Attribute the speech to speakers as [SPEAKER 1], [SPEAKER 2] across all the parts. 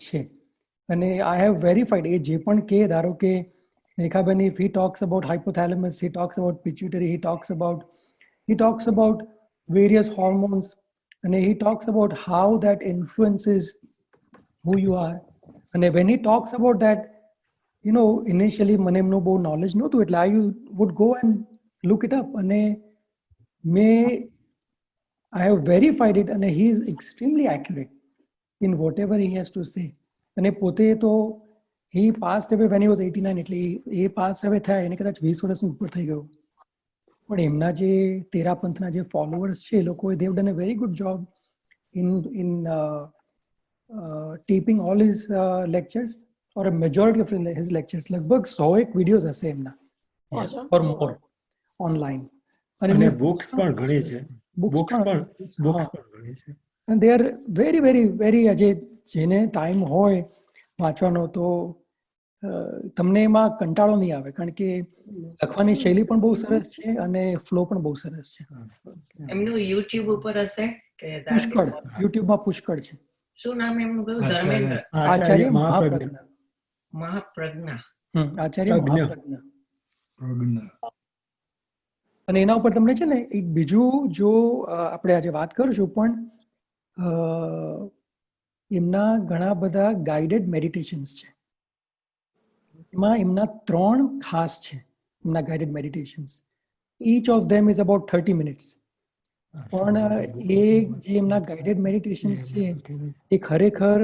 [SPEAKER 1] છે. અને I have verified, એ જે પણ કે, ધારો કે Rekhaben, if he talks about hypothalamus, he talks about pituitary, he talks about various hormones, and he talks about how that influences who you are. And when he talks about that, initially મને એમનું બહુ knowledge નહોતું, એટલે I would go and look it up, અને I have verified it, and he is extremely accurate in whatever he has to say. અને પોતે તો he passed away when he was 89, એટલે એ પાસ હવે થયા એને કદાચ 20 વર્ષની ઉપર થઈ ગયું. પણ એમના જે તેરા પંથના જે ફોલોઅર્સ છે, એ લોકોએ they have done a very good job in taping all his lectures, or a majority of his lectures. લગભગ 100 વિડીયોઝ હશે એમના, or more, online.
[SPEAKER 2] અને બુક્સ પણ ઘણી છે.
[SPEAKER 1] બુક્સ પણ
[SPEAKER 2] ઘણી છે.
[SPEAKER 1] and they are very very very, Ajay, જેને ટાઈમ હોય વાંચવાનો તો તમને એમાં કંટાળો નહીં આવે, કારણ કે લખવાની શૈલી પણ બહુ સરસ છે અને ફ્લો પણ બહુ સરસ છે.
[SPEAKER 3] એમનું યુટ્યુબ ઉપર હશે કે
[SPEAKER 1] પુષ્કળ, યુટ્યુબમાં પુષ્કળ છે.
[SPEAKER 3] શું નામ એમનું કહ્યું? ધર્મેન્દ્ર
[SPEAKER 1] આચાર્ય મહાપ્રજ્ઞા.
[SPEAKER 3] મહાપ્રજ્ઞા.
[SPEAKER 1] આચાર્ય મહાપ્રજ્ઞા. અને એના ઉપર તમને છે ને એક બીજું, જો આપણે આજે વાત કરશું, પણ એમના ઘણા બધા ગાઈડેડ મેડિટેશન્સ છે. એમાં એમના 3 ખાસ છે, એમના guided મેડિટેશન્સ. each of them is about 30 minutes. પણ એ જે એમના ગાઈડેડ મેડિટેશન્સ છે, એ ખરેખર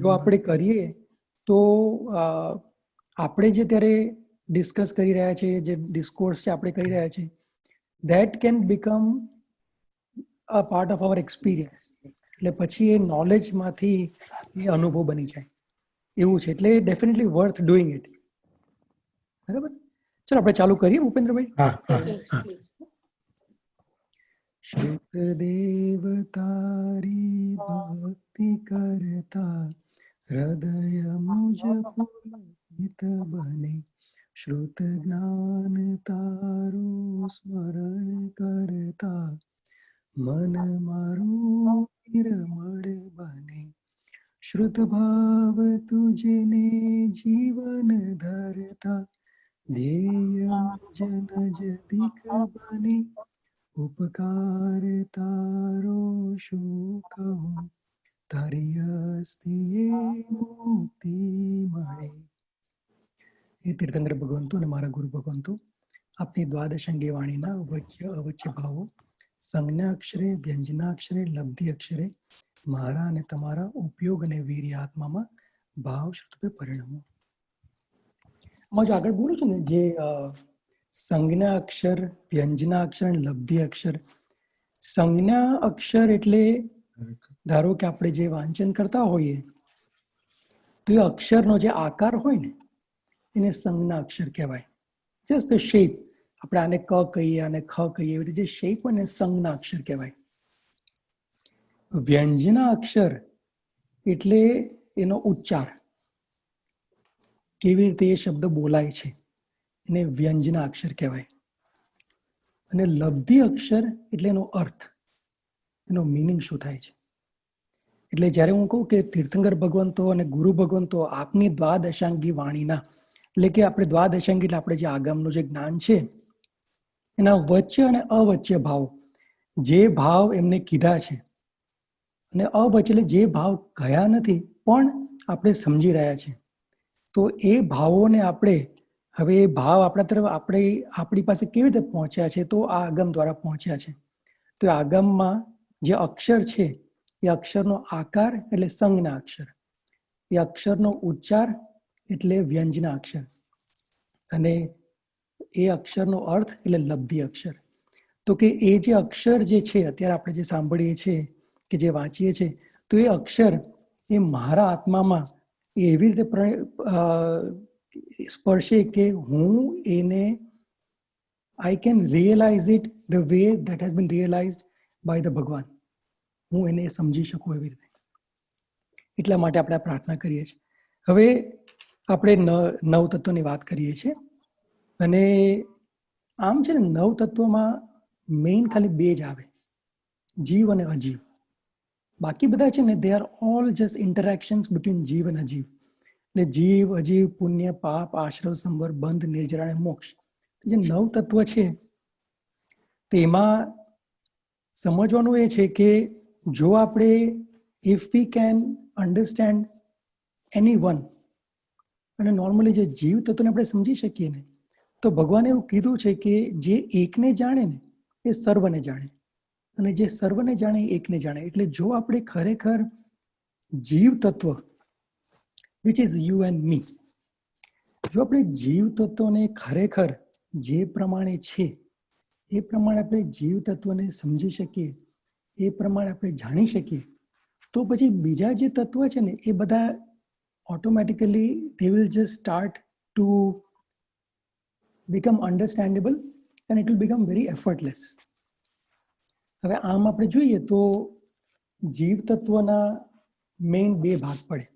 [SPEAKER 1] જો આપણે કરીએ તો આપણે જે ત્યારે ડિસ્કસ કરી રહ્યા છીએ, જે ડિસ્કોર્સ છે આપણે કરી રહ્યા છીએ, that can become a part of our experience. એટલે પછી એ નોલેજમાંથી એ અનુભવ બની જાય એવું છે. એટલે ડેફિનેટલી વર્થ ડુઈંગ ઇટ. બરાબર, ચલો આપણે ચાલુ કરીએ ભૂપેન્દ્રભાઈ. શ્રુતદેવ તારી ભક્તિ કરતા હૃદય મુજ પુલકિત બને, શ્રુત જ્ઞાન તારું સ્મરણ કરતા મન મારું નિર્મળ બને, શ્રુત ભાવ તુજને જીવન ધરતા ધ્યેય જન જતિક બને, ઉપકાર તારો શું કહું તારી હસ્તીએ મુક્તિ મળે. એ તીર્થંકર ભગવંતો અને મારા ગુરુ ભગવંતો, આપની દ્વાદશંગી વાણીના વચ્ય અવચ્ય ભાવો સંજ્ઞા અક્ષરે, વ્યંજનાક્ષરે, લબ્ધિ અક્ષરે મારા અને તમારા ઉપયોગ અને વીર્ય આત્મામાં ભાવ શ્રુતરૂપે પરિણમો. આમાં જો આગળ બોલું છું ને, જે સંજ્ઞા અક્ષર, વ્યંજના અક્ષર અને લબ્ધિ અક્ષર. સંજ્ઞા અક્ષર એટલે ધારો કે આપણે જે વાંચન કરતા હોઈએ તો એ અક્ષરનો જે આકાર હોય ને એને સંજ્ઞા અક્ષર કહેવાય. જસ્ટ ધ શેપ, આપણે આને ક કહીએ, આને ખ કહીએ, એવી રીતે જે શેપ હોય ને સંજ્ઞા અક્ષર કહેવાય. વ્યંજના અક્ષર એટલે એનો ઉચ્ચાર, કેવી રીતે એ શબ્દ બોલાય છે, એને વ્યંજના અક્ષર કહેવાય. અને લબ્ધિ અક્ષર એટલે એનો અર્થ, એનો મિનિંગ શું થાય છે. એટલે જ્યારે હું કહું કે તીર્થંકર ભગવંતો અને ગુરુ ભગવંતો આપની દ્વાદશાંગી વાણીના, એટલે કે આપણે દ્વાદશાંગી એટલે આપણે જે આગમનું જે જ્ઞાન છે એના વચ્ચે અને અવચ્ચે ભાવ, જે ભાવ એમને કીધા છે અને અવચ્ચે એટલે જે ભાવ કયા નથી પણ આપણે સમજી રહ્યા છીએ, તો એ ભાવોને આપણે હવે એ ભાવ આપણા તરફ આપણી પાસે કેવી રીતે પહોંચ્યા છે, તો આ આગમ દ્વારા પહોંચ્યા છે. તો આગમમાં જે અક્ષર છે એ અક્ષરનો આકાર એટલે સંજ્ઞા અક્ષર, એ અક્ષરનો ઉચ્ચાર એટલે વ્યંજના અક્ષર, અને એ અક્ષરનો અર્થ એટલે લબ્ધિ અક્ષર. તો કે એ જે અક્ષર જે છે અત્યારે આપણે જે સાંભળીએ છીએ કે જે વાંચીએ છીએ, તો એ અક્ષર એ મારા આત્મામાં એવી રીતે સ્પર્શે કે હું એને I can realise it the way that has been realised by the ભગવાન. હું એને સમજી શકું એવી રીતે. એટલા માટે આપણે પ્રાર્થના કરીએ છીએ. હવે આપણે નવ તત્વની વાત કરીએ છીએ, અને આમ છે ને 9 તત્વોમાં મેઇન ખાલી 2 જ આવે, જીવ અને અજીવ. બાકી બધા છે ને they are all just interactions between જીવ અને અજીવ. એટલે જીવ, અજીવ, પુણ્ય, પાપ, આશ્રવ, સંવર, બંધ, નિર્જરા અને મોક્ષ, જે 9 તત્વ છે તેમાં સમજવાનું એ છે કે જો આપણે if we can understand any one, અને નોર્મલી જે જીવ તત્વને આપણે સમજી શકીએ ને, તો ભગવાને એવું કીધું છે કે જે એકને જાણે ને એ સર્વને જાણે, અને જે સર્વને જાણે એ એકને જાણે. એટલે જો આપણે ખરેખર જીવ તત્વ વિચ ઇઝ યુ એન્ડ મી, જો આપણે જીવ તત્વને ખરેખર જે પ્રમાણે છે એ પ્રમાણે આપણે જીવ તત્વને સમજી શકીએ, એ પ્રમાણે આપણે જાણી શકીએ, તો પછી બીજા જે તત્વ છે ને એ બધા automatically they will just start to become understandable and it will become very effortless. હવે આમ આપણે જોઈએ તો જીવ તત્વના મેઇન 2 ભાગ પડે.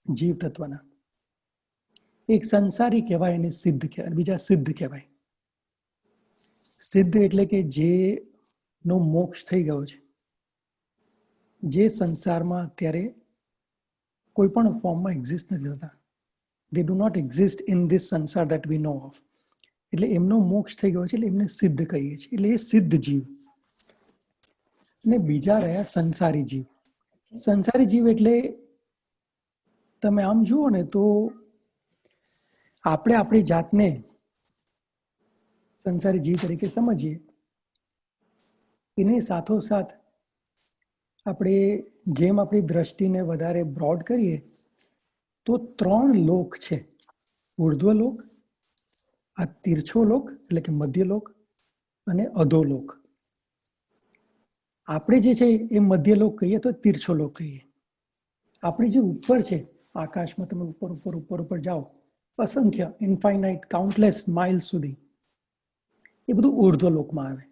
[SPEAKER 1] જીવ તત્વના એક સંસારી કહેવાય અને સિદ્ધ કહેવાય, બીજા સિદ્ધ કહેવાય. સિદ્ધ એટલે કે જેનો મોક્ષ થઈ ગયો છે, જે સંસારમાં અત્યારે કોઈ પણ ફોર્મમાં એક્ઝિસ્ટ નથી થતા. they do not exist in this સંસાર that we know of. એટલે એમનો મોક્ષ થઈ ગયો છે, એટલે એમને સિદ્ધ કહીએ છીએ. એટલે એ સિદ્ધ જીવ. અને બીજા રહ્યા સંસારી જીવ. સંસારી જીવ એટલે તમે આમ જુઓ ને તો આપણે આપણી જાતને સંસારી જીવ તરીકે સમજીએ, એની સાથોસાથ આપણે જેમ આપણી દ્રષ્ટિને વધારે બ્રોડ કરીએ તો 3 લોક છે. ઉર્ધ્વલોક, આ તીર્છો લોક એટલે કે મધ્યલોક, અને અધોલોક. આપણે જે છે એ મધ્યલોક કહીએ તો તીર્છો લોક કહીએ. આપણી જે ઉપર છે આકાશમાં, તમે ઉપર ઉપર ઉપર ઉપર જાઓ અસંખ્ય ઇન્ફાઇનાઇટ કાઉન્ટલેસ માઇલ સુધી, એ બધું ઉર્ધ્વલોકમાં આવે.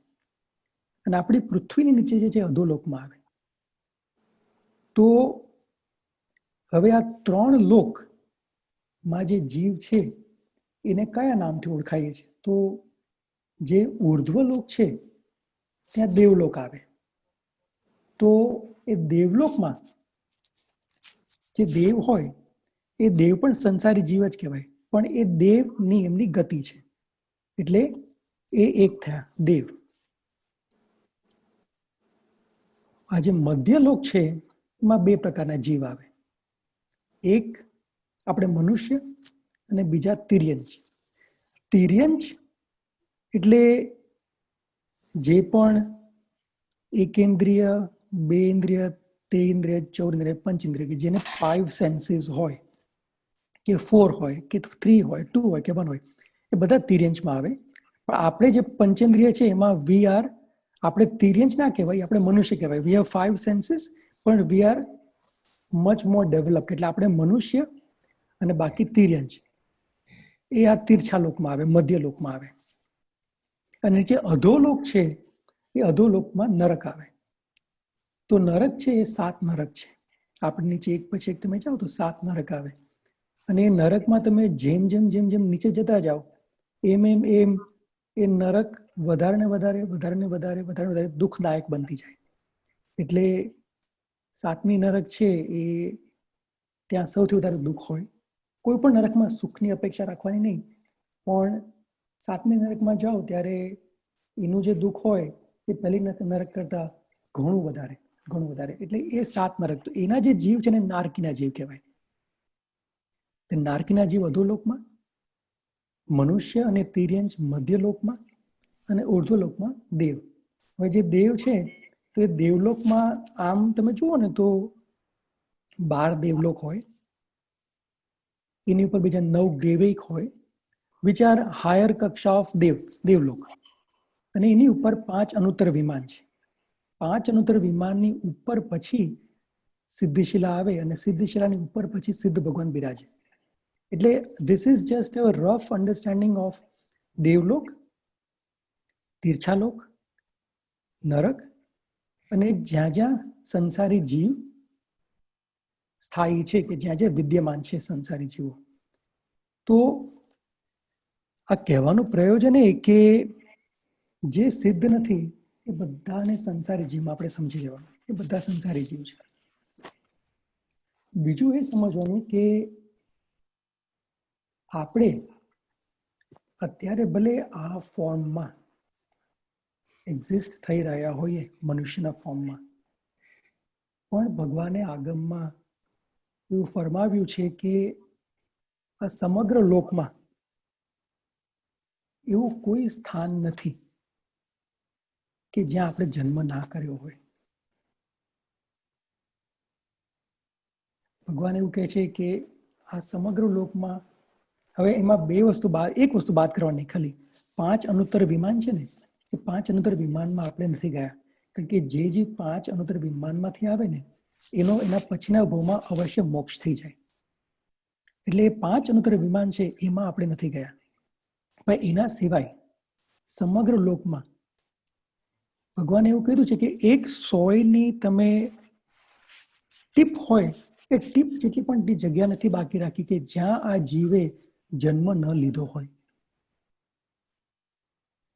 [SPEAKER 1] અને આપણી પૃથ્વીની નીચે જે છે અધોલોકમાં આવે. તો હવે આ 3 લોકમાં જે જીવ છે એને કયા નામથી ઓળખાઈએ છીએ? તો જે ઉર્ધ્વલોક છે ત્યાં દેવલોક આવે. તો એ દેવલોકમાં જે દેવ હોય એ દેવ પણ સંસારી જીવ જ કહેવાય, પણ એ દેવની એમની ગતિ છે, એટલે એ એક થયા દેવ. આ જે મધ્યલોક છે એમાં 2 પ્રકારના જીવ આવે. એક આપણે મનુષ્ય અને બીજા તિર્યંચ. તિર્યંચ એટલે જે પણ એકેન્દ્રિય, 2 ઇન્દ્રિય, 3 ઇન્દ્રિય, 4 ઇન્દ્રિય, 5 ઇન્દ્રિય, કે જેને 5 સેન્સીસ હોય, કે 4 હોય, કે 3 હોય, 2 હોય, કે 1 હોય, એ બધા તિર્યંચમાં આવે. પણ આપણે જે પંચેન્દ્રિય છે એમાં વી આર, આપણે તિર્યંચ ના કહેવાય, આપણે મનુષ્ય કહેવાય. વી હેવ 5 સેન્સીસ, પણ we are much more developed. એટલે આપણે મનુષ્ય અને બાકી તિર્યંચ એ આ તીર્છાલોકમાં આવે, મધ્યલોકમાં આવે. અને જે અધોલોક છે એ અધોલોકમાં નરક આવે. તો નરક છે એ 7 નરક છે. આપણે નીચે એક પછી એક તમે જાઓ તો 7 નરક આવે. અને એ નરકમાં તમે જેમ જેમ જેમ જેમ નીચે જતા જાઓ એમ એમ એમ એ નરક વધારે ને વધારે વધારે ને વધારે વધારે વધારે દુઃખદાયક બનતી જાય. એટલે 7મી નરક છે એ ત્યાં સૌથી વધારે દુઃખ હોય. કોઈ પણ નરકમાં સુખની અપેક્ષા રાખવાની નહીં, પણ 7મી નરકમાં જાઓ ત્યારે એનું જે દુઃખ હોય એ પહેલી નરક કરતા ઘણું વધારે, ઘણું વધારે. એટલે એ 7 નરક. તો એના જે જીવ છે ને નારકીના જીવ કહેવાય. નારકીના જીવ અધોલોકમાં, મનુષ્ય અને તિર્યંચ મધ્યલોકમાં, અને ઉર્ધ્વલોકમાં દેવ. હવે જે દેવ છે તો એ દેવલોકમાં આમ તમે જુઓ ને તો 12 દેવલોક હોય, એની ઉપર બીજા 9 દેવૈક હોય, વિચ આર હાયર કક્ષા ઓફ દેવલોક. અને એની ઉપર 5 અનુત્તર વિમાન છે. 5 અનુત્તર વિમાનની ઉપર પછી સિદ્ધિશિલા આવે, અને સિદ્ધિશિલાની ઉપર પછી સિદ્ધ ભગવાન બિરાજે. એટલે this is just a rough understanding of દેવલોક, તીર્છાલોક, નરક, અને જ્યાં જ્યાં સંસારી જીવ સ્થાયી છે, કે જ્યાં જ્યાં વિદ્યમાન છે સંસારી જીવો. તો આ કહેવાનું પ્રયોજન એ કે જે સિદ્ધ નથી એ બધાને સંસારી જીવમાં આપણે સમજી લેવાનું. એ બધા સંસારી જીવ છે. બીજું એ સમજવાનું કે આપણે અત્યારે ભલે આ ફોર્મમાં એક્ઝિસ્ટ થઈ રહ્યા હોઈએ મનુષ્યના ફોર્મમાં, પણ ભગવાને આગમમાં એવું ફરમાવ્યું છે કે આ સમગ્ર લોકમાં એવું કોઈ સ્થાન નથી કે જ્યાં આપણે જન્મ ના કર્યો હોય. ભગવાન એવું કહે છે કે આ સમગ્ર લોકમાં, હવે એમાં એક વસ્તુ બાદ કરવાની, ખાલી 5 અનુત્તર વિમાન છે ને, એ 5 અનુત્તર વિમાનમાં આપણે નથી ગયા, કારણ કે જે 5 અનુત્તર વિમાનમાંથી આવે ને એના પછીના ભાવમાં અવશ્ય મોક્ષ થઈ જાય. એટલે એ 5 અનુત્તર વિમાન છે એમાં આપણે નથી ગયા. પણ એના સિવાય સમગ્ર લોકમાં ભગવાને એવું કહ્યું છે કે એક સોયની તમે ટીપ હોય, એ ટીપ જેટલી પણ જગ્યા નથી બાકી રાખી કે જ્યાં આ જીવે જન્મ ન લીધો હોય.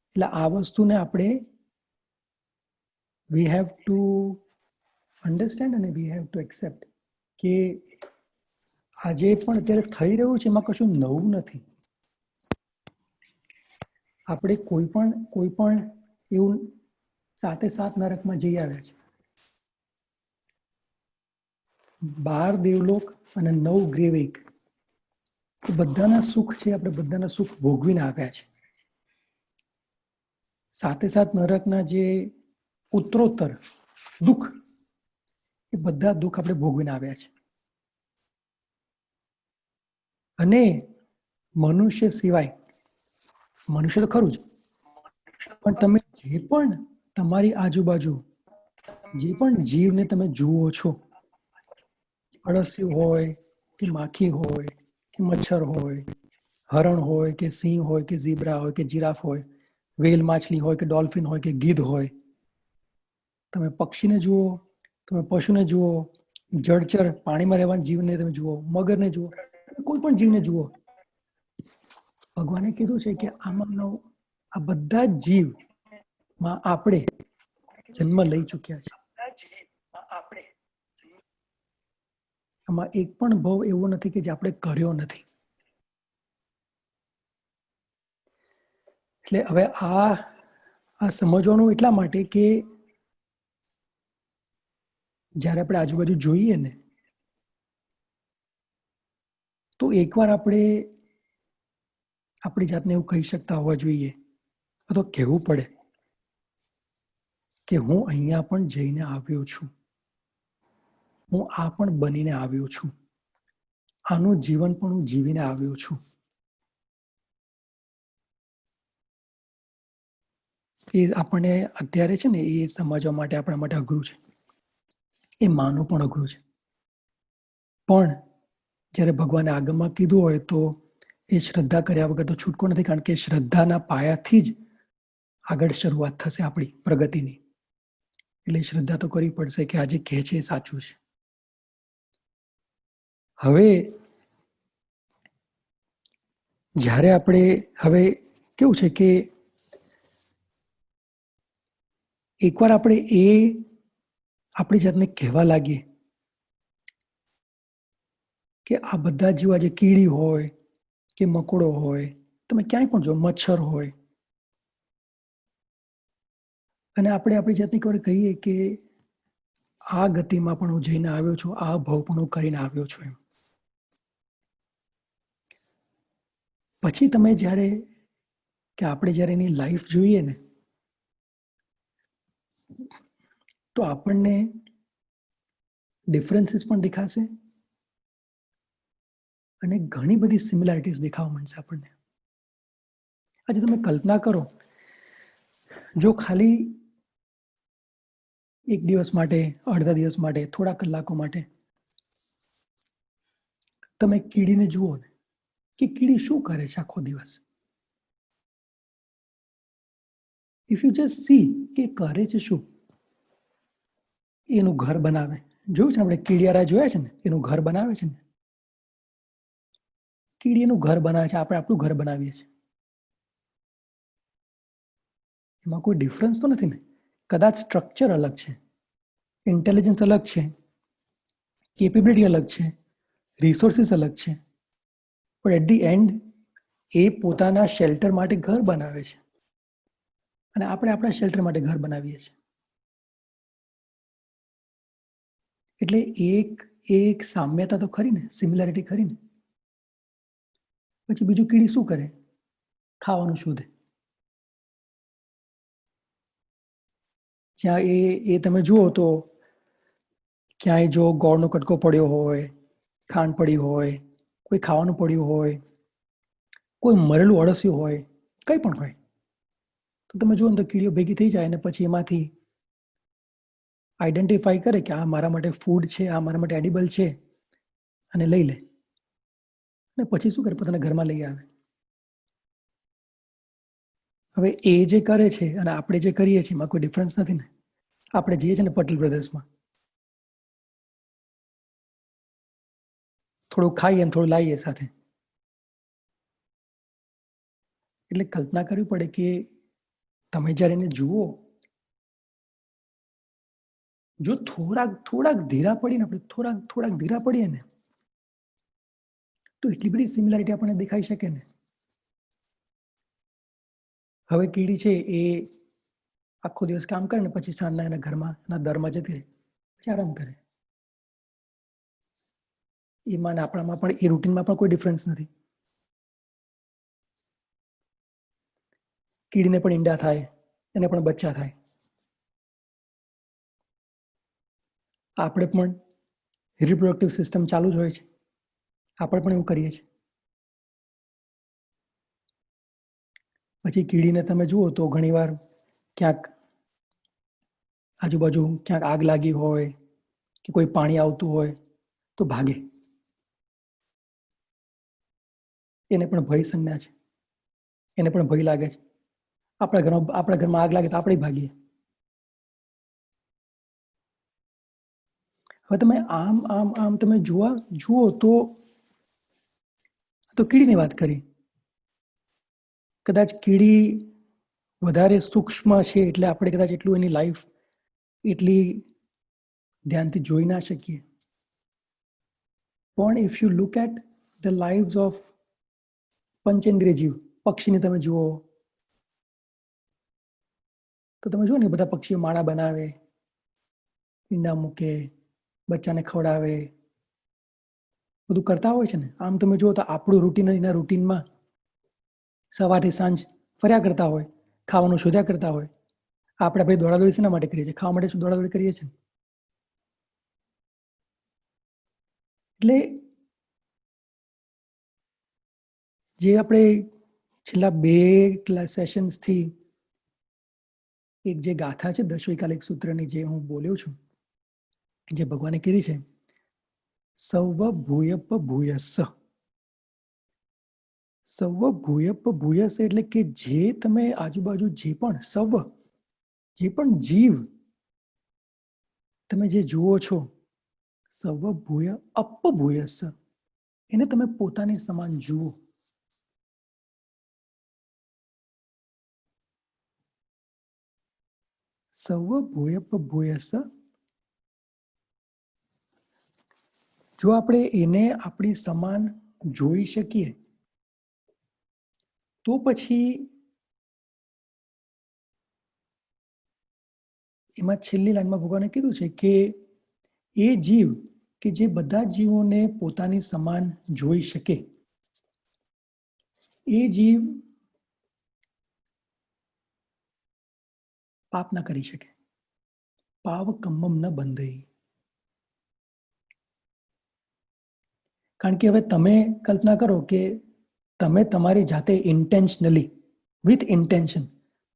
[SPEAKER 1] એટલે આ વસ્તુને આપણે વી હેવ ટુ અન્ડરસ્ટેન્ડ અને વી હેવ ટુ એક્સેપ્ટ કે આજે પણ અત્યારે થઈ રહ્યું છે એમાં કશું નવું નથી. આપણે કોઈ પણ એવું 7 નરકમાં જઈ આવ્યા છે. 12 દેવલોક અને 9 ગ્રેવેક, એ બધાના સુખ છે, આપણે બધાના સુખ ભોગવીને આવ્યા છે. 7 નરકના જે ઉત્તરોત્તર દુઃખ, એ બધા દુઃખ આપણે ભોગવીને આવ્યા છે. અને મનુષ્ય સિવાય, મનુષ્ય તો ખરું જ, પણ તમે જે પણ તમારી આજુબાજુ જે પણ જીવને તમે જુઓ છો, અળસિયું હોય કે માખી હોય કે મચ્છર હોય, હરણ હોય કે સિંહ હોય કે ઝીબ્રા હોય કે જીરાફ હોય, વેલ માછલી હોય કે ડોલ્ફિન હોય કે ગીધ હોય, તમે પક્ષીને જુઓ, તમે પશુને જુઓ, જળચર પાણીમાં રહેવાના જીવને તમે જુઓ, મગરને જુઓ, કોઈ પણ જીવને જુઓ, ભગવાને કીધું છે કે આમાંનો આ બધા જ જીવમાં આપણે જન્મ લઈ ચૂક્યા છે. આમાં એક પણ ભાવ એવો નથી કે જે આપણે કર્યો નથી. એટલે હવે આ સમજવાનું એટલા માટે કે જ્યારે આપણે આજુબાજુ જોઈએ ને, તો એકવાર આપણે આપણી જાતને એવું કહી શકતા હોવા જોઈએ, અથવા કહેવું પડે કે હું અહીંયા પણ જઈને આવ્યો છું, હું આ પણ બનીને આવ્યો છું, આનું જીવન પણ હું જીવીને આવ્યો છું. એ આપણને અત્યારે છે ને, એ સમજવા માટે આપણા માટે અઘરું છે. એ માનવું પણ અઘરું છે. પણ જ્યારે ભગવાને આગમમાં કીધું હોય તો એ શ્રદ્ધા કર્યા વગર તો છૂટકો નથી, કારણ કે શ્રદ્ધાના પાયાથી જ આગળ શરૂઆત થશે આપણી પ્રગતિની. એટલે શ્રદ્ધા તો કરવી પડશે કે આજે કહે છે એ સાચું છે. હવે જ્યારે આપણે હવે કેવું છે કે એકવાર આપણે એ આપણી જાતને કહેવા લાગીએ કે આ બધા જીવ, આજે કીડી હોય કે મકોડો હોય, તમે ક્યાંય પણ જો, મચ્છર હોય, અને આપણે આપણી જાતની ખબર કહીએ કે આ ગતિમાં પણ હું જઈને આવ્યો છું, આ ભાવ પણ હું કરીને આવ્યો છું, એમ પછી તમે જ્યારે કે આપણે જ્યારે એની લાઈફ જોઈએ ને, તો આપણને ડિફરન્સીસ પણ દેખાશે અને ઘણી બધી સિમિલારિટીઝ દેખાવા માંડશે આપણને. આજે તમે કલ્પના કરો, જો ખાલી એક દિવસ માટે, અડધા દિવસ માટે, થોડા કલાકો માટે તમે કીડીને જુઓ ને, કે કીડી શું કરે છે આખો દિવસ. ઇફ યુ જસ્ટ સી કે કરે છે શું, એનું ઘર બનાવે. જોયું છે આપણે કીડિયારા જોયા છે ને, એનું ઘર બનાવે છે ને. કીડી એનું ઘર બનાવે છે, આપણે આપણું ઘર બનાવીએ છીએ. એમાં કોઈ ડિફરન્સ તો નથી ને. કદાચ સ્ટ્રક્ચર અલગ છે, ઇન્ટેલિજન્સ અલગ છે, કેપેબિલિટી અલગ છે, રિસોર્સિસ અલગ છે, પણ એટ ધી એન્ડ એ પોતાના શેલ્ટર માટે ઘર બનાવે છે અને આપણે આપણા શેલ્ટર માટે ઘર બનાવીએ છીએ. એટલે એક સામ્યતા તો ખરી ને, સિમિલારિટી ખરી ને. પછી બીજું કીડી શું કરે? ખાવાનું શોધે. જ્યાં એ તમે જુઓ તો ક્યાંય જો ગોળનો કટકો પડ્યો હોય, ખાંડ પડી હોય, કોઈ ખાવાનું પડ્યું હોય, કોઈ મરેલું અળસ્યું હોય, કંઈ પણ હોય, તો તમે જુઓ ને તો કીડીઓ ભેગી થઈ જાય અને પછી એમાંથી આઈડેન્ટિફાઈ કરે કે આ મારા માટે ફૂડ છે, આ મારા માટે એડિબલ છે, અને લઈ લે. અને પછી શું કરે? પોતાના ઘરમાં લઈ આવે. હવે એ જે કરે છે અને આપણે જે કરીએ છીએ એમાં કોઈ ડિફરન્સ નથી ને. આપણે જઈએ છીએ ને પટેલ બ્રધર્સમાં, થોડું ખાઈએ અને થોડું લાવીએ સાથે. એટલે કલ્પના કરવી પડે કે તમે જ્યારે એને જુઓ, જો થોડાક ધીરા પડીને, આપણે થોડાક ધીરા પડીએ ને, તો એટલી બધી સિમિલારિટી આપણને દેખાઈ શકે ને. હવે કીડી છે એ આખો દિવસ કામ કરે ને પછી સાંજના એના ઘરમાં, એના દરમાં જતી રહે, પછી આરામ કરે. એમાં ને આપણામાં પણ એ રૂટીનમાં પણ કોઈ ડિફરન્સ નથી. કીડીને પણ ઈંડા થાય, એને પણ બચ્ચા થાય. આપણે પણ રિપ્રોડક્ટિવ સિસ્ટમ ચાલુ જ હોય છે. આપણે પણ એવું કરીએ છીએ. પછી કીડીને તમે જુઓ તો ઘણીવાર ક્યાંક આજુબાજુ ક્યાંક આગ લાગી હોય કે કોઈ પાણી આવતું હોય તો ભાગે. એને પણ ભય સંજ્ઞા છે, એને પણ ભય લાગે છે. આપણા ઘરમાં આગ લાગે તો આપણે ભાગીએ. હવે તમે આમ તમે જુઓ તો કીડીની વાત કરી. કદાચ કીડી વધારે સૂક્ષ્મ છે એટલે આપણે કદાચ એટલું એની લાઈફ એટલી ધ્યાનથી જોઈ ના શકીએ. પણ if you look at the lives of પંચેન્દ્રિય જીવ, પક્ષીને તમે જુઓ તો તમે જુઓ ને બધા પક્ષીઓ માળા બનાવે, ઈંડા મૂકે, બચ્ચાને ખવડાવે, બધું કરતા હોય છે ને. આમ તમે જુઓ તો આપણું રૂટીન એના રૂટીનમાં સવારથી સાંજ ફર્યા કરતા હોય, ખાવાનું શોધ્યા કરતા હોય. આપણે ભાઈ દોડાદોડી શેના માટે કરીએ છીએ? ખાવા માટે શું દોડાદોડી કરીએ છીએ? એટલે જે આપણે છેલ્લા 2 સેશન્સથી એક જે ગાથા છે દશવૈકાલિક સૂત્રની, જે હું બોલ્યો છું, જે ભગવાને કીધી છે, સૌવ ભૂયપ ભૂયસ્સ. સૌવ ભૂયપ ભૂયસ્સ એટલે કે જે તમે આજુબાજુ જે પણ જીવ તમે જે જુઓ છો, સૌવ ભૂય અપ ભૂયસ્સ, એને તમે પોતાની સમાન જુઓ. સૌવ ભૂયપ ભૂયસ્સ. જો આપણે એને આપણી સમાન જોઈ શકીએ તો પછી એમાં છેલ્લી લાઈનમાં ભગવાને કીધું છે કે એ જીવ કે જે બધા જીવોને પોતાની સમાન જોઈ શકે, એ જીવ પાપ ના કરી શકે. પાવ કમ્મમ ન બંધઈ. કારણ કે હવે તમે કલ્પના કરો કે તમે તમારી જાતે ઇન્ટેન્શનલી, વિથ ઇન્ટેન્શન,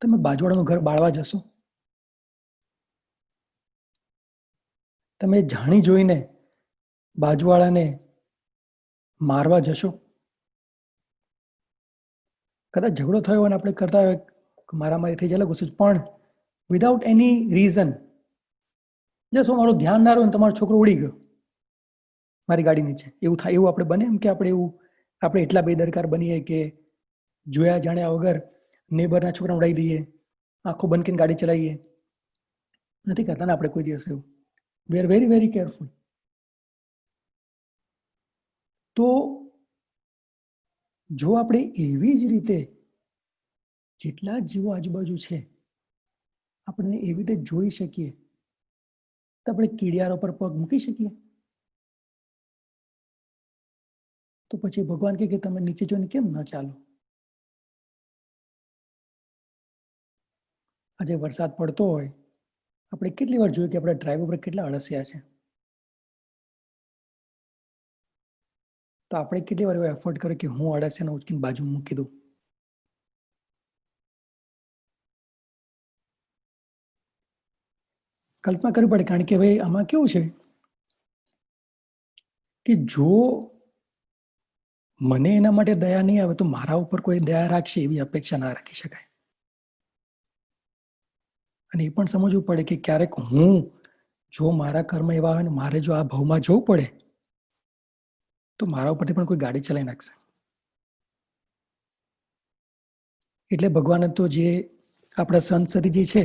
[SPEAKER 1] તમે બાજુવાળાનું ઘર બાળવા જશો? તમે જાણી જોઈને બાજુવાળાને મારવા જશો? કદાચ ઝઘડો થયો અને આપણે કરતા હોય મારામારી થઈ જાય ગુસ્સે, પણ વિધાઉટ એની રીઝન, જસ્ટ મારું ધ્યાન ના રહ્યું, તમારો છોકરો ઉડી ગયો મારી ગાડી નીચે, એવું થાય? એવું આપણે બને એમ કે આપણે એટલા બેદરકાર બનીએ કે જોયા જાણ્યા વગર નેબરના છોકરાને ઉડાવી દઈએ, આંખો બંધ કરીને ગાડી ચલાવીએ? નથી કરતા ને આપણે કોઈ દિવસ એવું. We are very very careful. તો જો આપણે એવી જ રીતે જેટલા જીવો આજુબાજુ છે આપણે એવી રીતે જોઈ શકીએ તો આપણે કીડિયારો પર પગ મૂકી શકીએ? તો પછી ભગવાન કહે કે તમે નીચે જોઈને કેમ ન ચાલો? આજે વરસાદ પડતો હોય, આપણે કેટલી વાર જોયું કે આપણા ડ્રાઈવર પર કેટલા અળસિયા છે. તો આપણે કેટલી વાર એવો એફર્ટ કર્યો કે હું અળસિયાને ઉચકીને બાજુ મૂકી દઉં. કલ્પના કરવી પડે, કારણ કે ભાઈ આમાં કેવું છે કે જો મને એના માટે દયા નહીં આવે તો મારા ઉપર કોઈ દયા રાખશે એવી અપેક્ષા ના રાખી શકાય. અને એ પણ સમજવું પડે કે ક્યારેક હું જો મારા કર્મ એવા હોય ને મારે જો આ ભાવમાં જવું પડે તો મારા ઉપરથી પણ કોઈ ગાડી ચલાવી નાખશે. એટલે ભગવાને તો જે આપણા સંત સતીજી છે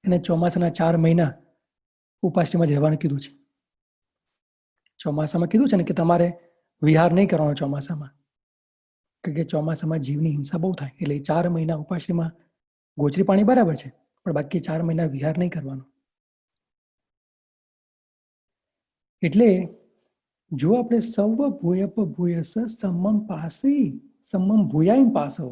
[SPEAKER 1] એને ચોમાસાના 4 મહિના ઉપાશ્રયમાં જ રહેવાનું કીધું છે. ચોમાસામાં કીધું છે ને કે તમારે વિહાર નહીં કરવાનો ચોમાસામાં, કારણ કે ચોમાસામાં જીવની હિંસા બહુ થાય. એટલે 4 મહિના ઉપાશ્રયમાં ગોચરી પાણી બરાબર છે, પણ બાકી 4 મહિના વિહાર નહીં કરવાનો. એટલે જો આપણે સૌ ભૂયપ ભૂયસ સમમ પાસી સમમ ભૂયાઈમ પાસો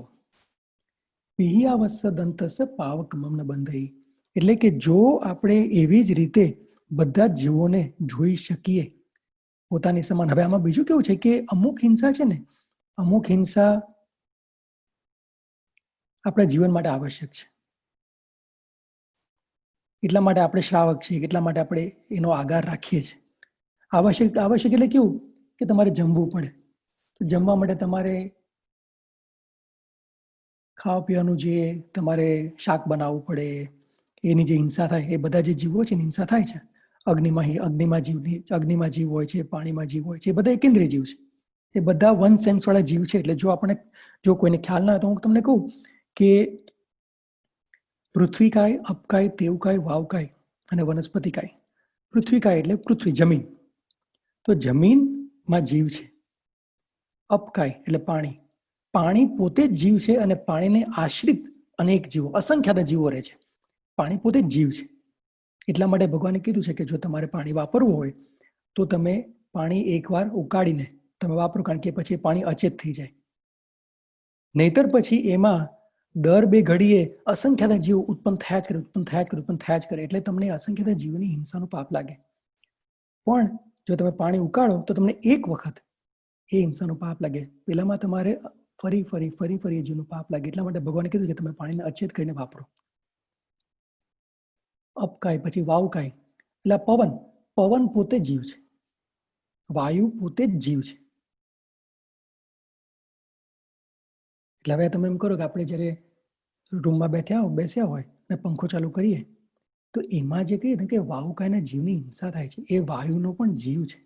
[SPEAKER 1] પિહિયાવસ્સ દંતસ પાવકમમ બંધઈ. એટલે કે જો આપણે એવી જ રીતે બધા જ જીવોને જોઈ શકીએ પોતાની સમાન. હવે આમાં બીજું કેવું છે કે અમુક હિંસા છે ને, અમુક હિંસા આપણા જીવન માટે આવશ્યક છે. એટલા માટે આપણે શ્રાવક છીએ, એટલા માટે આપણે એનો આગાર રાખીએ છીએ. આવશ્યક આવશ્યક એટલે કેવું કે તમારે જમવું પડે, તો જમવા માટે તમારે ખાવા પીવાનું જે તમારે શાક બનાવવું પડે, એની જે હિંસા થાય એ બધા જે જીવો છે હિંસા થાય છે. અગ્નિમાં જીવ હોય છે, પાણીમાં જીવ હોય છે, એ બધા એકેન્દ્રિય જીવ છે. એ બધા વન સેન્સ વાળા જીવ છે. એટલે જો કોઈને ખ્યાલ ના હોય તો હું તમને કહું કે પૃથ્વીકાય, અપકાય, તેવકાય, વાવકાય અને વનસ્પતિકાય. પૃથ્વીકાય એટલે પૃથ્વી, જમીન. તો જમીનમાં જીવ છે. અપકાય એટલે પાણી, પાણી પોતે જ જીવ છે અને પાણીને આશ્રિત અનેક જીવો, અસંખ્યાત જીવો રહે છે. પાણી પોતે જ જીવ છે. એટલા માટે ભગવાને કીધું છે કે જો તમારે પાણી વાપરવું હોય તો તમે પાણી એકવાર ઉકાળીને તમે વાપરો, કારણ કે પછી પાણી અચેત થઈ જાય. નહીતર પછી એમાં દર 2 ઘડીએ અસંખ્યાત જીવો ઉત્પન્ન થયા જ કરે, ઉત્પન્ન થયા જ કરે, ઉત્પન્ન થયા જ કરે. એટલે તમને અસંખ્યાત જીવની હિંસાનું પાપ લાગે. પણ જો તમે પાણી ઉકાળો તો તમને એક વખત એ હિંસાનું પાપ લાગે. પેલામાં તમારે ફરી ફરી ફરી ફરી એ જીવનું પાપ લાગે. એટલા માટે ભગવાને કીધું કે તમે પાણીને અચેત કરીને વાપરો. અપકાય પછી વાવકાય એટલે પવન, પવન પોતે જીવ છે, વાયુ પોતે જ જીવ છે. એટલે હવે તમે એમ કરો કે આપણે જ્યારે રૂમમાં બેસ્યા હોય ને પંખો ચાલુ કરીએ તો એમાં જે કહીએ ને કે વાયુકાયના જીવની હિંસા થાય છે, એ વાયુનો પણ જીવ છે.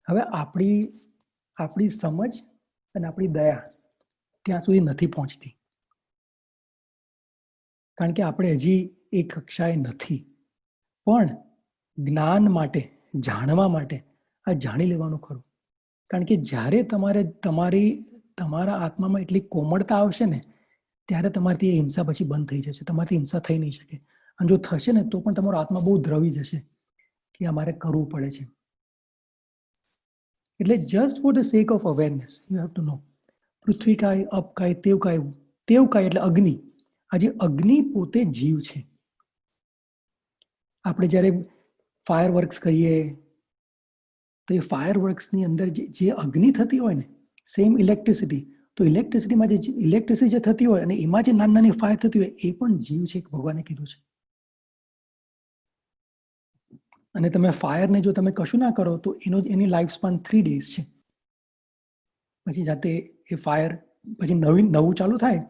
[SPEAKER 1] હવે આપણી સમજ અને આપણી દયા ત્યાં સુધી નથી પહોંચતી, કારણ કે આપણે હજી એ કક્ષાએ નથી. પણ જ્ઞાન માટે, જાણવા માટે આ જાણી લેવાનું ખરું. કારણ કે જ્યારે તમારા આત્મામાં એટલી કોમળતા આવશે ને ત્યારે તમારી એ હિંસા પછી બંધ થઈ જશે. તમારી હિંસા થઈ નહીં શકે. અને જો થશે ને તો પણ તમારો આત્મા બહુ દ્રવી જશે કે અમારે કરવું પડે છે. એટલે just for the sake of awareness you have to know. પૃથ્વીકાય, અપકાય, તેવકાય. તેવકાય એટલે અગ્નિ. આજે અગ્નિ પોતે જીવ છે. આપણે જ્યારે ફાયર વર્ક્સ કરીએ તો એ ફાયર વર્ક્સની અંદર જે અગ્નિ થતી હોય ને, સેમ ઇલેક્ટ્રિસિટી, તો ઇલેક્ટ્રિસિટીમાં જે ઇલેક્ટ્રિસિટી જે થતી હોય અને એમાં જે નાની નાની ફાયર થતી હોય એ પણ જીવ છે, ભગવાને કીધું છે. અને તમે ફાયરને જો તમે કશું ના કરો તો એની લાઈફ સ્પાન 3 days છે. પછી જાતે એ ફાયર પછી નવું ચાલુ થાય,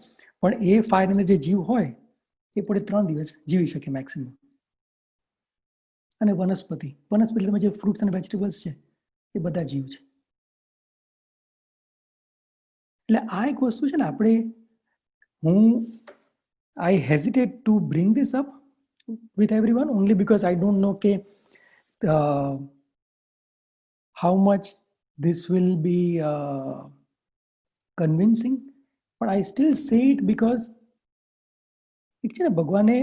[SPEAKER 1] પણ એ ફાયર અંદર જે જીવ હોય એ પોતે 3 દિવસ જીવી શકે મેક્સિમમ. અને વનસ્પતિમાં જે ફ્રૂટ્સ અને વેજીટેબલ્સ છે એ બધા જીવ છે. એટલે આ એક વસ્તુ છે ને, I hesitate to bring this up with everyone only because I don't know how much this will be convincing, but I still say it because એક છે ને ભગવાને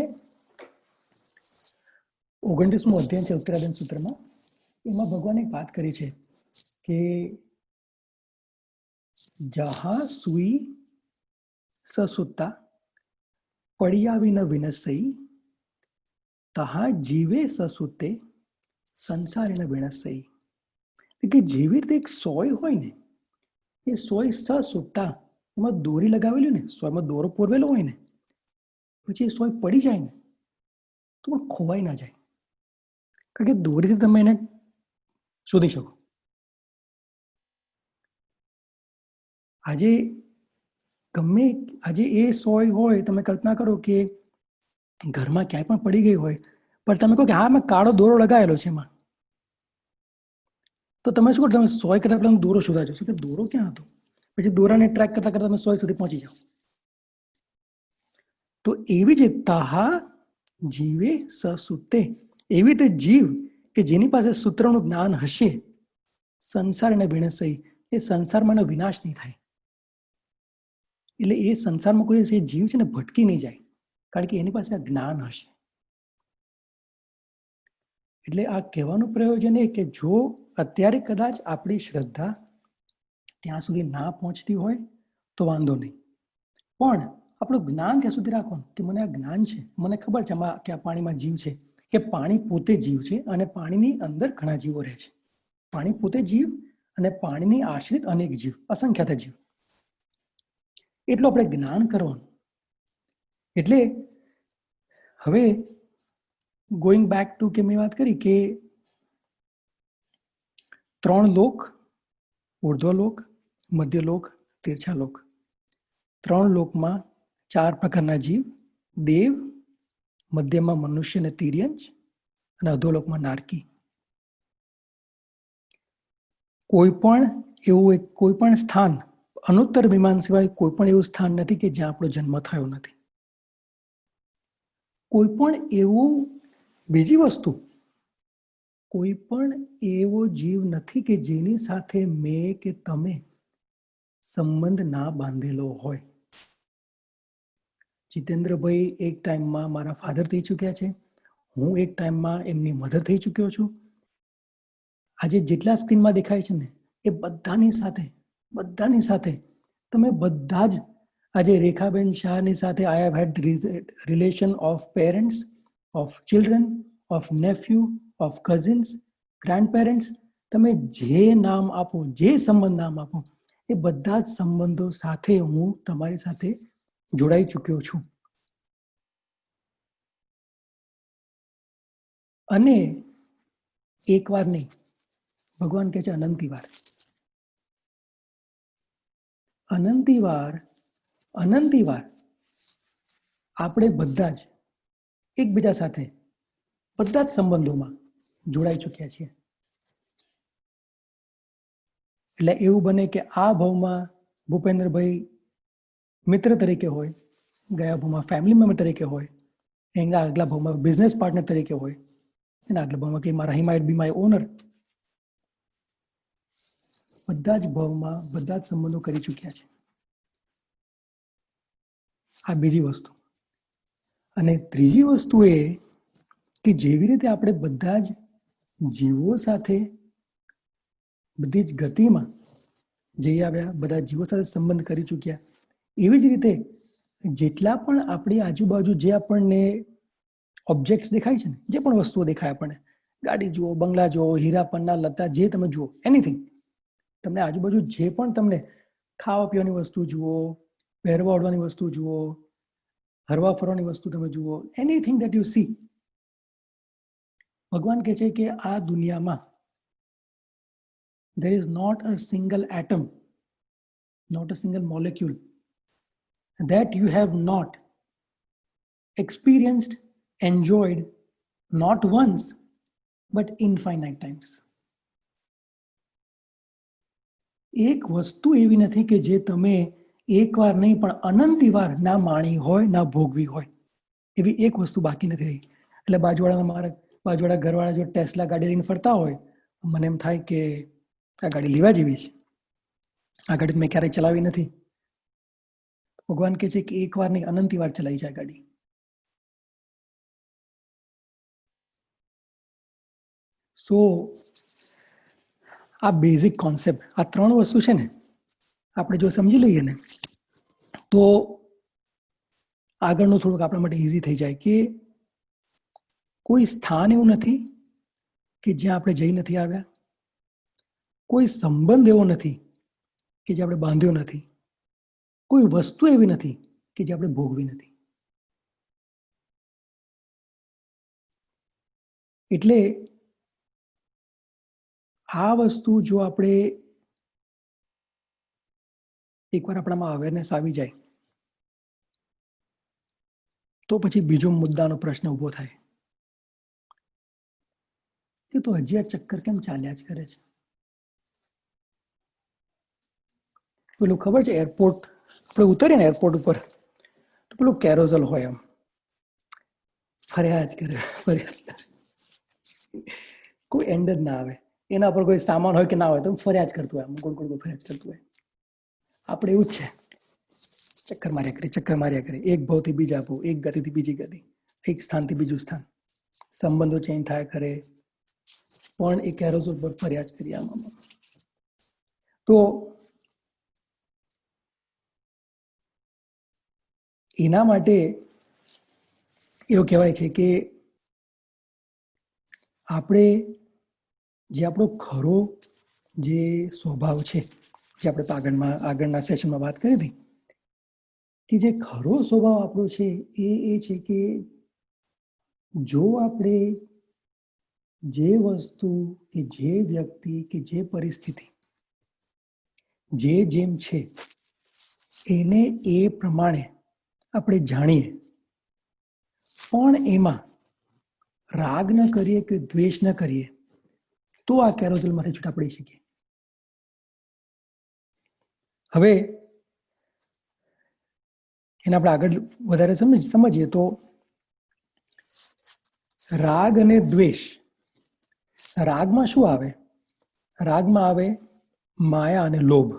[SPEAKER 1] 29મો અધ્યાય છે ઉત્તરાયણ સૂત્રમાં, એમાં ભગવાને એક વાત કરી છે કે જહા સુઈ સસુતા પડિયાવી ન વિનસઈ તહા જીવે સસુતે સંસારી ન વિનસઈ. કે જેવી રીતે એક સોય હોય ને, એ સોય સસુતા, એમાં દોરી લગાવેલી ને, સોયમાં દોરો પોરવેલો હોય ને, પછી એ સોય પડી જાય ને તો પણ ખોવાઈ ના જાય, કારણ કે દોરીથી તમે એને શોધી શકો. આજે ગમે આજે એ સોય હોય, તમે કલ્પના કરો કે ઘરમાં ક્યાંય પણ પડી ગઈ હોય, પણ તમે કહો કે હા મેં કાળો દોરો લગાવેલો છે એમાં, તો તમે શું કરો, તમે સોય કરતા પહેલા દોરો શોધા જશો કે દોરો ક્યાં હતો, પછી દોરાને ટ્રેક કરતા કરતા તમે સોય સુધી પહોંચી જાઓ. તો એવી જ તાહા જીવે સસુતે, એવી રીતે જીવ કે જેની પાસે સૂત્રનું જ્ઞાન હશે, સંસાર એને વિણસઈ, એ સંસારમાં એનો વિનાશ નહીં થાય. એટલે એ સંસારમાં કોઈ એ જીવ છે ને ભટકી નહીં જાય, કારણ કે એની પાસે આ જ્ઞાન હશે. એટલે આ કહેવાનું પ્રયોજન એ કે જો અત્યારે કદાચ આપણી શ્રદ્ધા ત્યાં સુધી ના પહોંચતી હોય તો વાંધો નહીં, પણ આપણું જ્ઞાન ત્યાં સુધી રાખવાનું કે મને આ જ્ઞાન છે, મને ખબર છે કે આ પાણીમાં જીવ છે, કે પાણી પોતે જીવ છે અને પાણીની અંદર ઘણા જીવો રહે છે. પાણી પોતે જીવ અને પાણીની આશ્રિત અનેક જીવ, અસંખ્યાત જીવ. એટલું આપણે જ્ઞાન કરવાનું. એટલે હવે ગોઈંગ બેક ટુ કે મેં વાત કરી કે 3 લોક, ઉર્ધ્વલોક, મધ્યલોક, તીર્છાલોક. 3 લોકમાં 4 પ્રકારના જીવ, દેવ, મધ્યમાં મનુષ્ય અને તિર્યંચ, અને અધોલોકમાં નારકી. કોઈ પણ સ્થાન, અનુત્તર વિમાન સિવાય કોઈ પણ એવું સ્થાન નથી કે જ્યાં આપણો જન્મ થયો નથી. કોઈ પણ એવું, બીજી વસ્તુ, કોઈ પણ એવો જીવ નથી કે જેની સાથે મેં કે તમે સંબંધ ના બાંધેલો હોય. જીતેન્દ્રભાઈ એક ટાઈમમાં મારા ફાધર થઈ ચૂક્યા છે, હું એક ટાઈમમાં એમની મધર થઈ ચૂક્યો છું. આજે જેટલા સ્ક્રીનમાં દેખાય છે ને એ બધાની સાથે તમે બધા જ, આજે રેખાબેન શાહની સાથે I have head relation of parents, of children, of nephew, of cousins, grand parents, તમે જે નામ આપો, જે સંબંધ નામ આપો, એ બધા જ સંબંધો સાથે હું તમારી સાથે જોડાઈ ચૂક્યો છું. અને એક વાર નહીં, ભગવાન કહે છે અનંતી વાર આપણે બધા જ એકબીજા સાથે બધા જ સંબંધોમાં જોડાઈ ચૂક્યા છીએ. એટલે એવું બને કે આ ભાવમાં ભૂપેન્દ્રભાઈ મિત્ર તરીકે હોય, ગયા ભાવમાં ફેમિલી મેમ્બર તરીકે હોય, એના આગલા ભાવમાં બિઝનેસ પાર્ટનર તરીકે હોય, એના આગલા ભાવમાં કે મારા he might be my honour. બધા જ ભાવમાં બધા જ સંબંધો કરી ચૂક્યા છે. આ બીજી વસ્તુ. અને ત્રીજી વસ્તુ એ કે જેવી રીતે આપણે બધા જ જીવો સાથે બધી જ ગતિમાં જઈ આવ્યા, બધા જીવો સાથે સંબંધ કરી ચૂક્યા, એવી જ રીતે જેટલા પણ આપણી આજુબાજુ જે આપણને ઓબ્જેક્ટ્સ દેખાય છે ને, જે પણ વસ્તુઓ દેખાય આપણને, ગાડી જુઓ, બંગલા જુઓ, હીરા પન્ના લતા, જે તમે જુઓ, એનીથિંગ, તમને આજુબાજુ જે પણ તમને ખાવા પીવાની વસ્તુ જુઓ, પહેરવા ઓઢવાની વસ્તુ જુઓ, હરવા ફરવાની વસ્તુ તમે જુઓ, એનીથિંગ ધેટ યુ સી, ભગવાન કહે છે કે આ દુનિયામાં there is not a single atom, not a single molecule that you have not experienced, enjoyed, not once but infinite times. એક વસ્તુ એવી નથી કે જે તમે એકવાર નહીં પણ અનંતી વાર ના માણી હોય, ના ભોગવી હોય. એવી એક વસ્તુ બાકી નથી રહી. એટલે બાજુવાળા ઘરવાળા જો ટેસ્લા ગાડી લઈને ફરતા હોય, મને એમ થાય કે આ ગાડી લેવા જેવી છે, આ ગાડી મેં ક્યારેય ચલાવી નથી. ભગવાન કહે છે કે એક વાર નહીં, અનંતી વાર ચલાવી છે આ ગાડી. સો આ બેઝિક કોન્સેપ્ટ, આ 3 વસ્તુ છે ને, આપણે જો સમજી લઈએ ને તો આગળનું થોડુંક આપણા માટે ઇઝી થઈ જાય. કે કોઈ સ્થાન એવું નથી કે જ્યાં આપણે જઈ નથી આવ્યા, કોઈ સંબંધ એવો નથી કે જે આપણે બાંધ્યો નથી, કોઈ વસ્તુ એવી નથી કે જે આપણે ભોગવી નથી. એટલે આ વસ્તુ જો આપણે એકવાર આપણામાં અવેરનેસ આવી જાય તો પછી બીજો મુદ્દાનો પ્રશ્ન ઉભો થાય કે તો હજી આ ચક્કર કેમ ચાલ્યા જ કરે છે. પેલું ખબર છે, એરપોર્ટ આપણે ઉતરીએ ને એરપોર્ટ ઉપર તો પેલું કેરોઝલ હોય, એમ ફરિયાદ કરે, કોઈ એન્ડ જ ના આવે. એના પર કોઈ સામાન હોય કે ના હોય તો ફરિયાદ કરતું હોય, ગોળ ગોળ ફરિયાદ કરતું હોય. આપણે એવું જ છે, ચક્કર માર્યા કરે, એક ભાવથી બીજા ભાવ, એક ગતિથી બીજી ગતિ, એક સ્થાનથી બીજું સ્થાન, સંબંધો ચેન્જ થાય કરે, પણ એ કેરોઝલ પર ફરિયાદ કરી. આમાં તો એના માટે એવું કહેવાય છે કે આપણે જે આપણો ખરો જે સ્વભાવ છે, જે આપણે આગળના સેશનમાં વાત કરી હતી, કે જે ખરો સ્વભાવ આપણો છે એ છે કે જો આપણે જે વસ્તુ કે જે વ્યક્તિ કે જે પરિસ્થિતિ જેમ છે એને એ પ્રમાણે આપણે જાણીએ, પણ એમાં રાગ ન કરીએ કે દ્વેષ ન કરીએ તો આ કેરોઝલમાંથી છૂટા પડી શકીએ. હવે એને આપણે આગળ વધારે સમજીએ તો રાગ અને દ્વેષ, રાગમાં શું આવે? રાગમાં આવે માયા અને લોભ.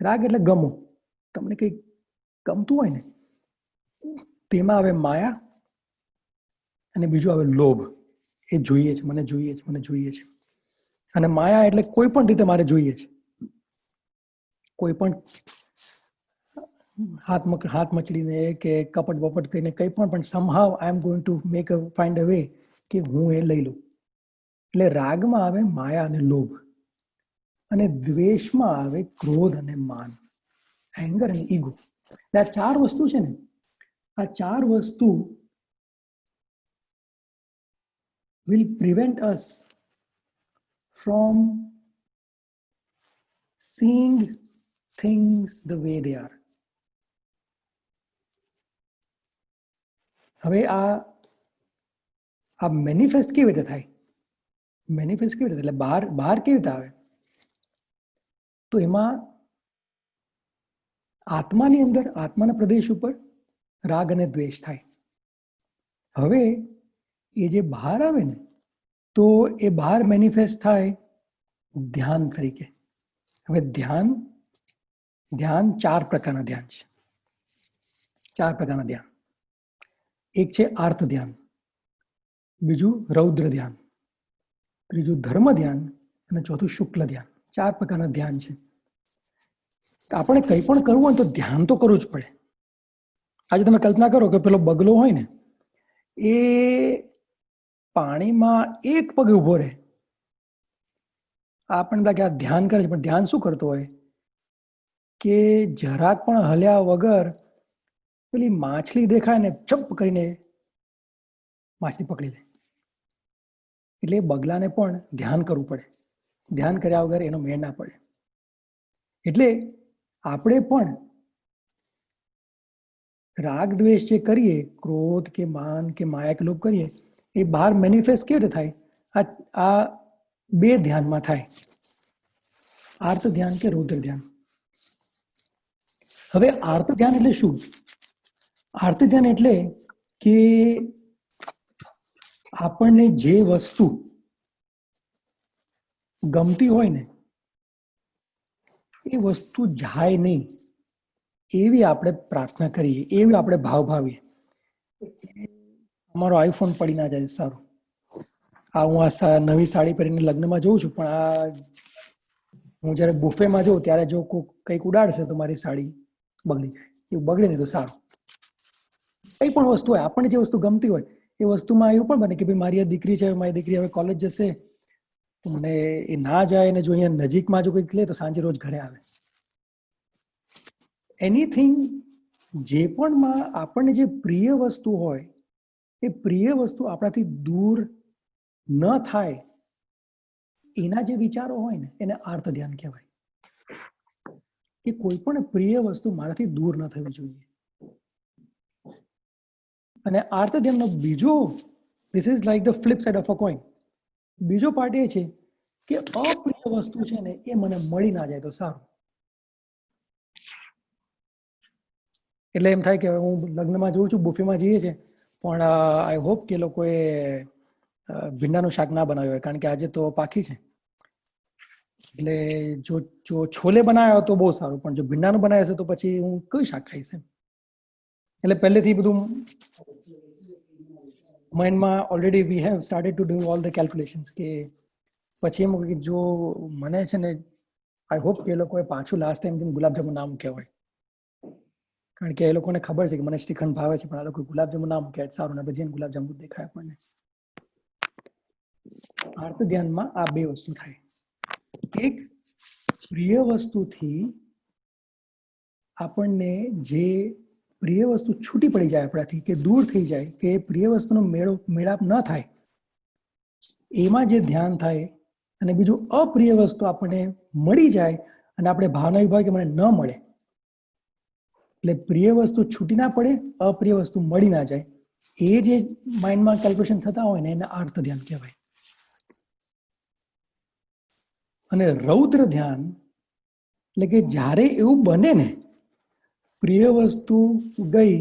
[SPEAKER 1] રાગ એટલે ગમો, તમને કંઈક ગમતું હોય ને તેમાં આવે માયા અને બીજું આવે લોભ. એ જોઈએ છે, મને જોઈએ છે, મને જોઈએ છે. અને માયા એટલે કોઈ પણ રીતે મારે જોઈએ છે, કોઈ પણ હાથ મચડીને કે કપટ બપટ કરીને કંઈ પણ somehow I am going to find a way કે હું એ લઈ લઉં. એટલે રાગમાં આવે માયા અને લોભ, અને દ્વેષમાં આવે ક્રોધ અને માન, એંગર અને ઈગો. આ 4 વસ્તુ છે ને, આ 4 વસ્તુ will prevent us from seeing things the way they are. હવે આ મેનિફેસ્ટ કેવી રીતે થાય? મેનિફેસ્ટ કેવી રીતે, એટલે બહાર કેવી રીતે આવે? તો એમાં આત્માની અંદર, આત્માના પ્રદેશ ઉપર રાગ અને દ્વેષ થાય. હવે એ જે બહાર આવે ને, તો એ બહાર મેનિફેસ્ટ થાય ધ્યાન તરીકે. હવે ધ્યાન 4 પ્રકારના ધ્યાન છે. 4 પ્રકારના ધ્યાન. એક છે આર્ત ધ્યાન, બીજું રૌદ્ર ધ્યાન, ત્રીજું ધર્મ ધ્યાન અને ચોથું શુક્લ ધ્યાન. 4 પ્રકારના ધ્યાન છે. આપણે કંઈ પણ કરવું હોય તો ધ્યાન તો કરવું જ પડે. આજે તમે કલ્પના કરો કે પેલો બગલો હોય ને, એ પાણીમાં એક પગે ઉભો રહે, આપણને લાગે આ ધ્યાન કરે છે, પણ ધ્યાન શું કરતો હોય કે જરાક પણ હલ્યા વગર પેલી માછલી દેખાય ને ચપ કરીને માછલી પકડી લે. એટલે બગલાને પણ ધ્યાન કરવું પડે, ધ્યાન કર્યા વગર એનો મેળ ના પડે. એટલે આપણે પણ રાગ દ્વેષ જે કરીએ, ક્રોધ કે માન કે માયા કે લોભ કરીએ, એ બહાર મેનિફેસ્ટ કેવી રીતે થાય? આ 2 ધ્યાનમાં થાય, આર્ત ધ્યાન કે રૌદ્ર ધ્યાન. હવે આર્ત ધ્યાન એટલે શું? આર્ત ધ્યાન એટલે કે આપણને જે વસ્તુ ગમતી હોય ને એ વસ્તુ જાય નહીં એવી આપણે પ્રાર્થના કરીએ, એવી આપણે ભાવ ભાવીએ. અમારો આઈફોન પડી ના જાય, સારું. હું આ નવી સાડી પહેરીને લગ્નમાં જોઉં છું, પણ હું જયારે બુફેમાં જોઉં ત્યારે જો કંઈક ઉડાડશે તો મારી સાડી બગડી જાય. એવું બગડે નહીં તો સારું. કઈ પણ વસ્તુ હોય, આપણને જે વસ્તુ ગમતી હોય એ વસ્તુમાં એવું પણ બને કે ભાઈ મારી દીકરી છે, મારી દીકરી હવે કોલેજ જશે, તો મને એ ના જાય ને જો અહીંયા નજીકમાં જો કંઈક લે તો સાંજે રોજ ઘરે આવે. એનીથિંગ જે પણ આપણને જે પ્રિય વસ્તુ હોય એ પ્રિય વસ્તુ આપણાથી દૂર ન થાય એના જે વિચારો હોય ને એને આર્ત ધ્યાન કહેવાય. કે કોઈ પણ પ્રિય વસ્તુ મારાથી દૂર ન થવી જોઈએ. અને આર્ત ધ્યાનનો બીજો, this is like the flip side of a coin, બીજો પાર્ટ એ છે કે અપ્રિય વસ્તુ છે ને એ મને મળી ના જાય તો સારું. એટલે એમ થાય કે હું લગ્નમાં જોઉં છું, બુફેમાં જઈએ છીએ, પણ આઈ હોપ કે લોકોએ ભીંડાનું શાક ના બનાવ્યું હોય, કારણ કે આજે તો પાકી છે. એટલે જો છોલે બનાવ્યા તો બહુ સારું, પણ જો ભીંડાનું બનાવે છે તો પછી હું કયું શાક ખાઈશ એમ. એટલે પહેલેથી બધું માઇન્ડમાં already we have started to do all the calculations કે પછી એમ કે જો મને છે ને આઈ હોપ કે એ લોકોએ પાછું લાસ્ટ ટાઈમ ગુલાબજાંબુ ના મૂક્યા હોય, કારણ કે એ લોકોને ખબર છે કે મને શ્રીખંડ ભાવે છે, પણ આ લોકો ગુલાબજાંબુ ના મૂક્યા સારું, ને પછી ગુલાબજાંબુ દેખાય આપણને. આર્ત ધ્યાનમાં આ બે વસ્તુ થાય. એક, પ્રિય વસ્તુથી આપણને જે પ્રિય વસ્તુ છૂટી પડી જાય આપણાથી, કે દૂર થઈ જાય, કે પ્રિય વસ્તુનો મેળાપ ન થાય એમાં જે ધ્યાન થાય. અને બીજું અપ્રિય વસ્તુ આપણને મળી જાય અને આપણે ભાવના વિભાગ કે મને ન મળે, એટલે પ્રિય વસ્તુ છૂટી ના પડે, અપ્રિય વસ્તુ મળી ના જાય, એ જે માઇન્ડમાં કેલ્ક્યુલેશન થતા હોય ને એને આર્ત ધ્યાન કહેવાય. અને રૌદ્ર ધ્યાન એટલે કે જ્યારે એવું બને ને પ્રિય વસ્તુ ગઈ,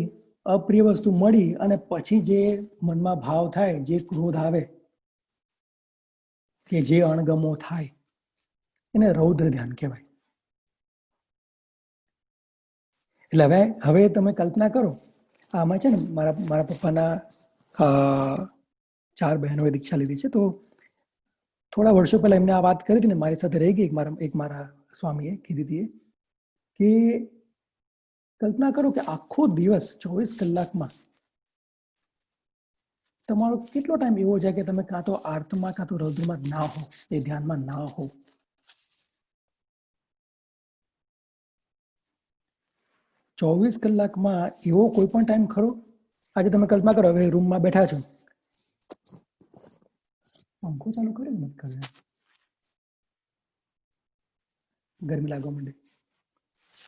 [SPEAKER 1] અપ્રિય વસ્તુ મળી, અને પછી જે મનમાં ભાવ થાય, જે ક્રોધ આવે, કે જે અણગમો થાય, એને રૌદ્ર ધ્યાન કહેવાય. એટલે હવે તમે કલ્પના કરો, આમાં છે ને મારા પપ્પાના 4 બહેનોએ દીક્ષા લીધી છે. તો થોડા વર્ષો પહેલા એમને આ વાત કરી હતી ને, મારી સાથે રહી ગઈ. મારા સ્વામીએ કીધી હતી કે કલ્પના કરો કે આખો દિવસ 24 કલાકમાં તમારો કેટલો ટાઈમ એવો છે કે તમે કાં તો આર્તમાં કાં તો રૌદ્રમાં ના હો, એ ધ્યાનમાં ના હો. ચોવીસ કલાકમાં એવો કોઈ પણ ટાઈમ ખરો? આજે તમે કલ્પના કરો, હવે રૂમમાં બેઠા છો, પંખો ચાલુ કર્યો ને કરે, ગરમી લાગવા માંડે,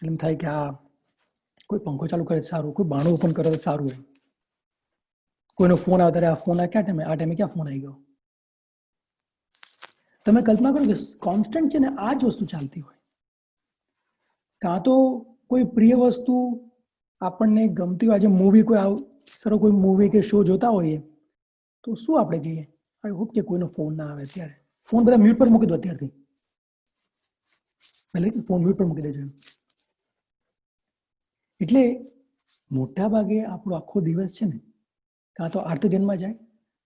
[SPEAKER 1] એમ થાય કે આ કોઈ પંખો ચાલુ કરે સારું, કોઈ બાણું ઓપન કરે સારું. એમ કોઈનો ફોન આવે ત્યારે આ ફોન આ ટાઈમે ક્યાં ફોન આવી ગયો? તમે કલ્પના કરો કે કોન્સ્ટન્ટ છે ને આ જ વસ્તુ ચાલતી હોય. કાં તો કોઈ પ્રિય વસ્તુ આપણને ગમતી હોય, આજે મૂવી કોઈ મૂવી કે શો જોતા હોઈએ તો શું આપણે કહીએ, આઈ હોપ કે કોઈનો ફોન ના આવે. ત્યારે ફોન બધા મ્યુટ પર મૂકી દો, અત્યારથી પહેલે ફોન મ્યુટ પર મૂકી દેજો. એટલે મોટા ભાગે આપણો આખો દિવસ છે ને કાં તો આર્ત ધ્યાનમાં જાય,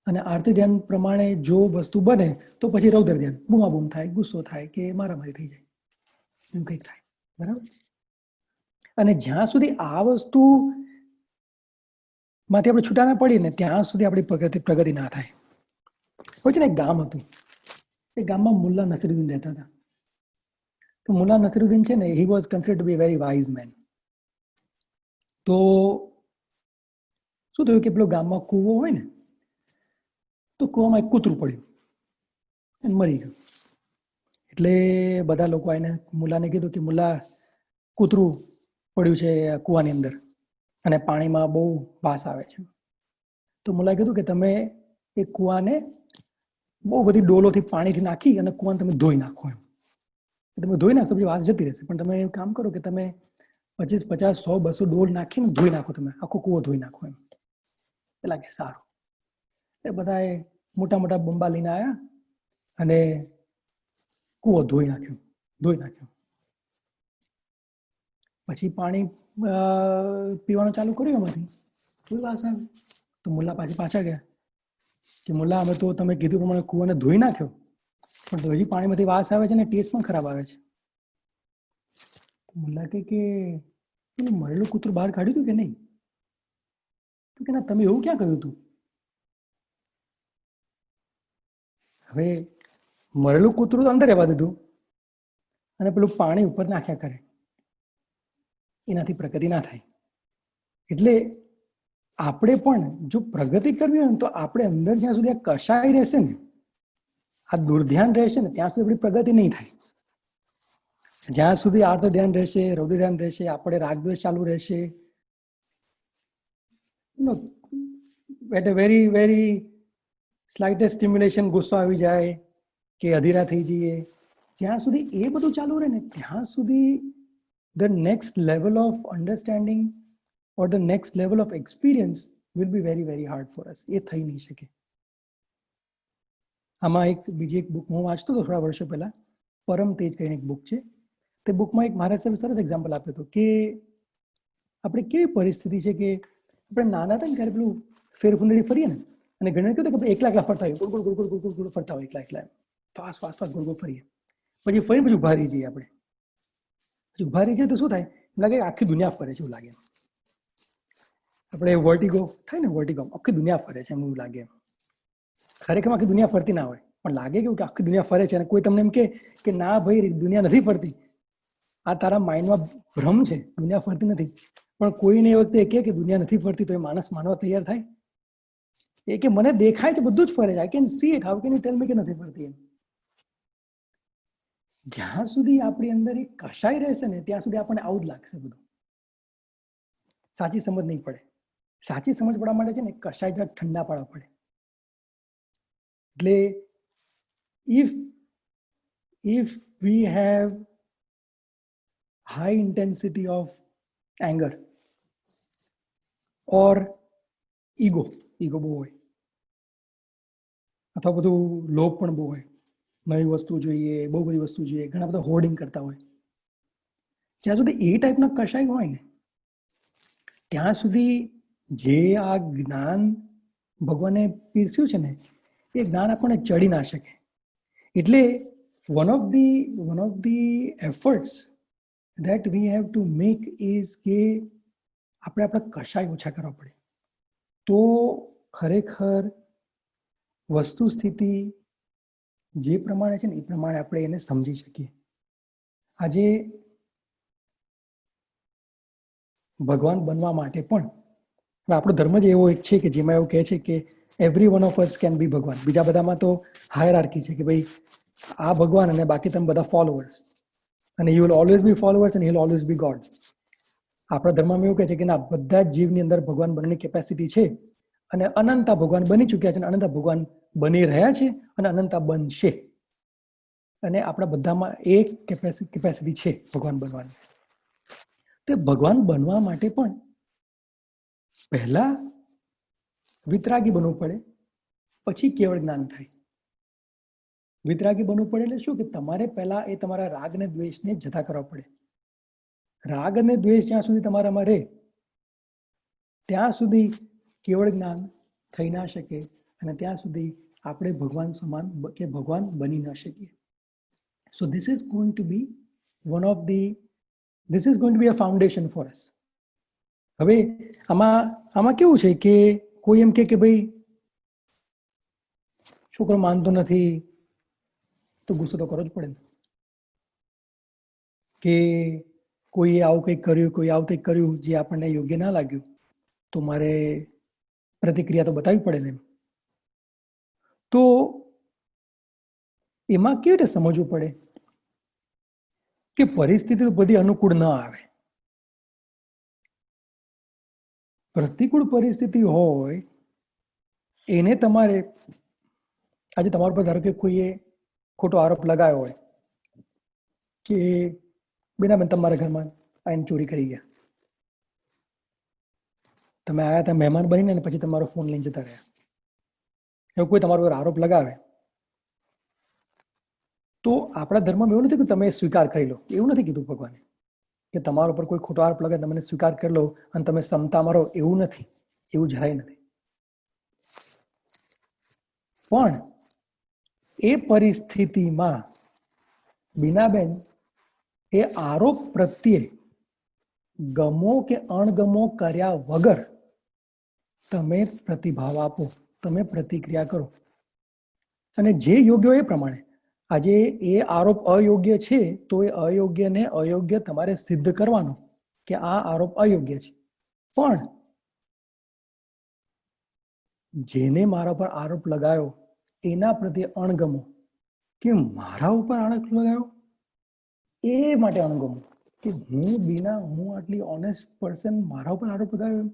[SPEAKER 1] અને આર્ત ધ્યાન પ્રમાણે જો વસ્તુ બને તો પછી રૌદ્ર ધ્યાન, બૂમાબૂમ થાય, ગુસ્સો થાય, કે મારામારી થઈ જાય, એવું કંઈક થાય. બરાબર? અને જ્યાં સુધી આ વસ્તુ માંથી આપણે છૂટા ના પડીએ ને ત્યાં સુધી આપણી પ્રગતિ ના થાય. હોય છે ને, એક ગામ હતું, એ ગામમાં મુલ્લા નસરુદ્દીન રહેતા હતા. તો મુલ્લા નસરુદ્દીન છે ને, he was considered to be very wise man. તો શું થયું કે પેલો ગામમાં કૂવો હોય ને, તો કૂવામાં એક કૂતરું પડ્યું અને મરી ગયું. એટલે બધા લોકો આવીને મુલ્લાને કીધું કે મુલ્લા, કૂતરું પડ્યું છે કૂવાની અંદર અને પાણીમાં બહુ વાસ આવે છે. તો મુલ્લાએ કીધું કે તમે એ કૂવાને બહુ બધી ડોલોથી પાણીથી નાખી અને કૂવાને તમે ધોઈ નાખો. એમ તમે ધોઈ નાખશો પછી વાસ જતી રહેશે, પણ તમે એમ કામ કરો કે તમે 25, 50, 100, 200 ડોલ નાખીને ધોઈ નાખો, તમે આખો કૂવો ધોઈ નાખો. એમ એટલે કે સારું. એ બધાએ મોટા મોટા બંબા લઈને આવ્યા અને કૂવો ધોઈ નાખ્યો. પછી પાણી પીવાનું ચાલુ કર્યું એમાંથી, થોડી વાસ આવી. તો મુલ્લા પાછા ગયા કે મુલ્લા, અમે તો તમે કીધું પ્રમાણે કૂવાને ધોઈ નાખ્યો, પણ તો હજી પાણીમાંથી વાસ આવે છે ને ટેસ્ટ પણ ખરાબ આવે છે. મુલ્લા કે મરેલું કૂતરું બહાર કાઢ્યું હતું કે નહીં? તો કે ના, તમે એવું ક્યાં કહ્યું હતું? હવે મરેલું કૂતરું તો અંદર રહેવા દીધું અને પેલું પાણી ઉપર નાખ્યા કરે, એનાથી પ્રગતિ ના થાય. એટલે આપણે પણ જો પ્રગતિ કરવી હોય ને તો આપણે અંદર જ્યાં સુધી આ કશાય રહેશે ને, આ દુર્ધ્યાન રહેશે ને, ત્યાં સુધી આપણી પ્રગતિ નહીં થાય. જ્યાં સુધી આર્ત ધ્યાન રહેશે, રૌદ્ર ધ્યાન રહેશે, આપણે રાગદ્વેષ ચાલુ રહેશે, at a very very slightest stimulation ગુસ્સો આવી જાય કે અધીરા થઈ જઈએ, જ્યાં સુધી એ બધું ચાલુ રહે ને ત્યાં સુધી the next level of understanding or the next level of experience will be very very hard for us. એ થઈ નહીં શકે. આમાં બીજી એક બુક હું વાંચતો હતો થોડા વર્ષો પહેલા, પરમ તેજ કરીને એક બુક છે. તે બુકમાં એક મહારાજ સાહેબે સરસ એક્ઝામ્પલ આપ્યો હતો કે આપણે કેવી પરિસ્થિતિ છે કે આપણે નાના હતા ને ત્યારે પેલું ફેરફુંડળી ફરીએ ને, અને ઘણી વાર કેવું કે એકલા ફરતા હોય, ગોળ ગોળ ગોળ ગોળ ફરતા હોય, એકલા ફાસ્ટ ફાસ્ટ ફાસ્ટ ગોળ ગોળ ફરીએ, પછી ફરી ઉભા રહી જઈએ. આપણે ઉભા રહી જાય તો શું થાય? એમ લાગે આખી દુનિયા ફરે છે એવું લાગે. આપણે વર્ટિગો થાય ને, વર્ટિગો આખી દુનિયા ફરે છે એમ એવું લાગે. ખરેખર આખી દુનિયા ફરતી ના હોય, પણ લાગે કેવું કે આખી દુનિયા ફરે છે. અને કોઈ તમને એમ કે ના ભાઈ, દુનિયા નથી ફરતી, આ તારા માઇન્ડમાં ભ્રમ છે, દુનિયા ફરતી નથી. પણ કોઈને એ વખતે કે દુનિયા નથી ફરતી તો એ માણસ માનવા તૈયાર થાય? એ કે મને દેખાય છે બધું જ ફરે છે, I can see it, how can you tell me કે નથી ફરતી? જ્યાં સુધી આપણી અંદર એક કશાય રહેશે ને ત્યાં સુધી આપણને આવું જ લાગશે બધું. સાચી સમજ નહીં પડે. સાચી સમજ પડવા માટે છે ને કશાય જરા ઠંડા પાડવા પડે. એટલે if we have high intensity of anger or ego બહુ હોય, અથવા બધું લોભ પણ બહુ હોય, નવી વસ્તુ જોઈએ, બહુ બધી વસ્તુ જોઈએ, ઘણા બધા હોર્ડિંગ કરતા હોય, જ્યાં સુધી એ ટાઈપના કશાય હોય ને ત્યાં સુધી જે આ જ્ઞાન ભગવાને પીરસ્યું છે ને એ જ્ઞાન આપણને ચડી ના શકે. એટલે one of the efforts that we have to make is કે આપણે આપણા કશાય ઓછા કરવા પડે, તો ખરેખર વસ્તુ સ્થિતિ જે પ્રમાણે છે ને એ પ્રમાણે આપણે એને સમજી શકીએ. આજે ભગવાન બનવા માટે પણ આપણો ધર્મ જ એવો એક છે કે જેમાં એવું કહે છે કે every one of us can be ભગવાન. બીજા બધામાં તો હાયરાર્કી છે કે ભાઈ આ ભગવાન અને બાકી તમે બધા ફોલોઅર્સ, અને you will always be followers and he will always be God. આપણા ધર્મમાં એવું કહે છે કે ના, બધા જ જીવની અંદર ભગવાન બનવાની કેપેસિટી છે, અને અનંતા ભગવાન બની ચૂક્યા છે, અને અનંતા ભગવાન બની રહ્યા છે, અને અનંતા બનશે. અને આપણા બધામાં એક કેપેસિટી છે ભગવાન બનવાની. તો ભગવાન બનવા માટે પણ પહેલા વિતરાગી બનવું પડે, પછી કેવળ જ્ઞાન થાય. વિતરાગી બનવું પડે એટલે શું? કે તમારે પહેલા એ તમારા રાગ અને દ્વેષને જતા કરવા પડે. રાગ અને દ્વેષ જ્યાં સુધી તમારામાં રહે ત્યાં સુધી કેવળ જ્ઞાન થઈ ના શકે, અને ત્યાં સુધી આપણે ભગવાન સમાન કે ભગવાન બની ના શકીએ. સો this is going to be a foundation for us. હવે આમાં કેવું છે કે કોઈ એમ કે ભાઈ છોકરો માનતો નથી તો ગુસ્સો તો કરવો જ પડે ને, કે કોઈએ આવું કંઈક કર્યું જે આપણને યોગ્ય ના લાગ્યું તો મારે પ્રતિક્રિયા તો બતાવવી પડે ને. તો એમાં કેવી રીતે સમજવું પડે કે પરિસ્થિતિ બધી અનુકૂળ ન આવે. પ્રતિકૂળ પરિસ્થિતિ હોય એને તમારે, આજે તમારા પર ધારો કે કોઈએ ખોટો આરોપ લગાવ્યો હોય કે બેનાબેન તમારા ઘરમાં આઈને ચોરી કરી ગયા, તમે આવ્યા ત્યાં મહેમાન બનીને પછી તમારો ફોન લઈને જતા રહ્યા, એવું કોઈ તમારા પર આરોપ લગાવે તો આપણા ધર્મમાં એવું નથી કે તમે સ્વીકાર કરી લો, એવું નથી કીધું ભગવાને કે તમારા ઉપર કોઈ ખોટો આરોપ લગાવે તમે સ્વીકાર કરી લો અને તમે ક્ષમતામાં રહો, એવું નથી, એવું જરાય નથી. પણ એ પરિસ્થિતિમાં બીનાબેન એ આરોપ પ્રત્યે ગમો કે અણગમો કર્યા વગર તમે પ્રતિભાવ આપો, તમે પ્રતિક્રિયા કરો અને જે યોગ્ય એ પ્રમાણે. આજે એ આરોપ અયોગ્ય છે તો એ અયોગ્યને અયોગ્ય તમારે સિદ્ધ કરવાનો કે આ આરોપ અયોગ્ય છે. પણ જેને મારા પર આરોપ લગાયો એના પ્રત્યે અણગમો કે મારા ઉપર આરોપ લગાયો એ માટે અણગમો કે હું આટલી ઓનેસ્ટ પર્સન, મારા ઉપર આરોપ લગાવ્યો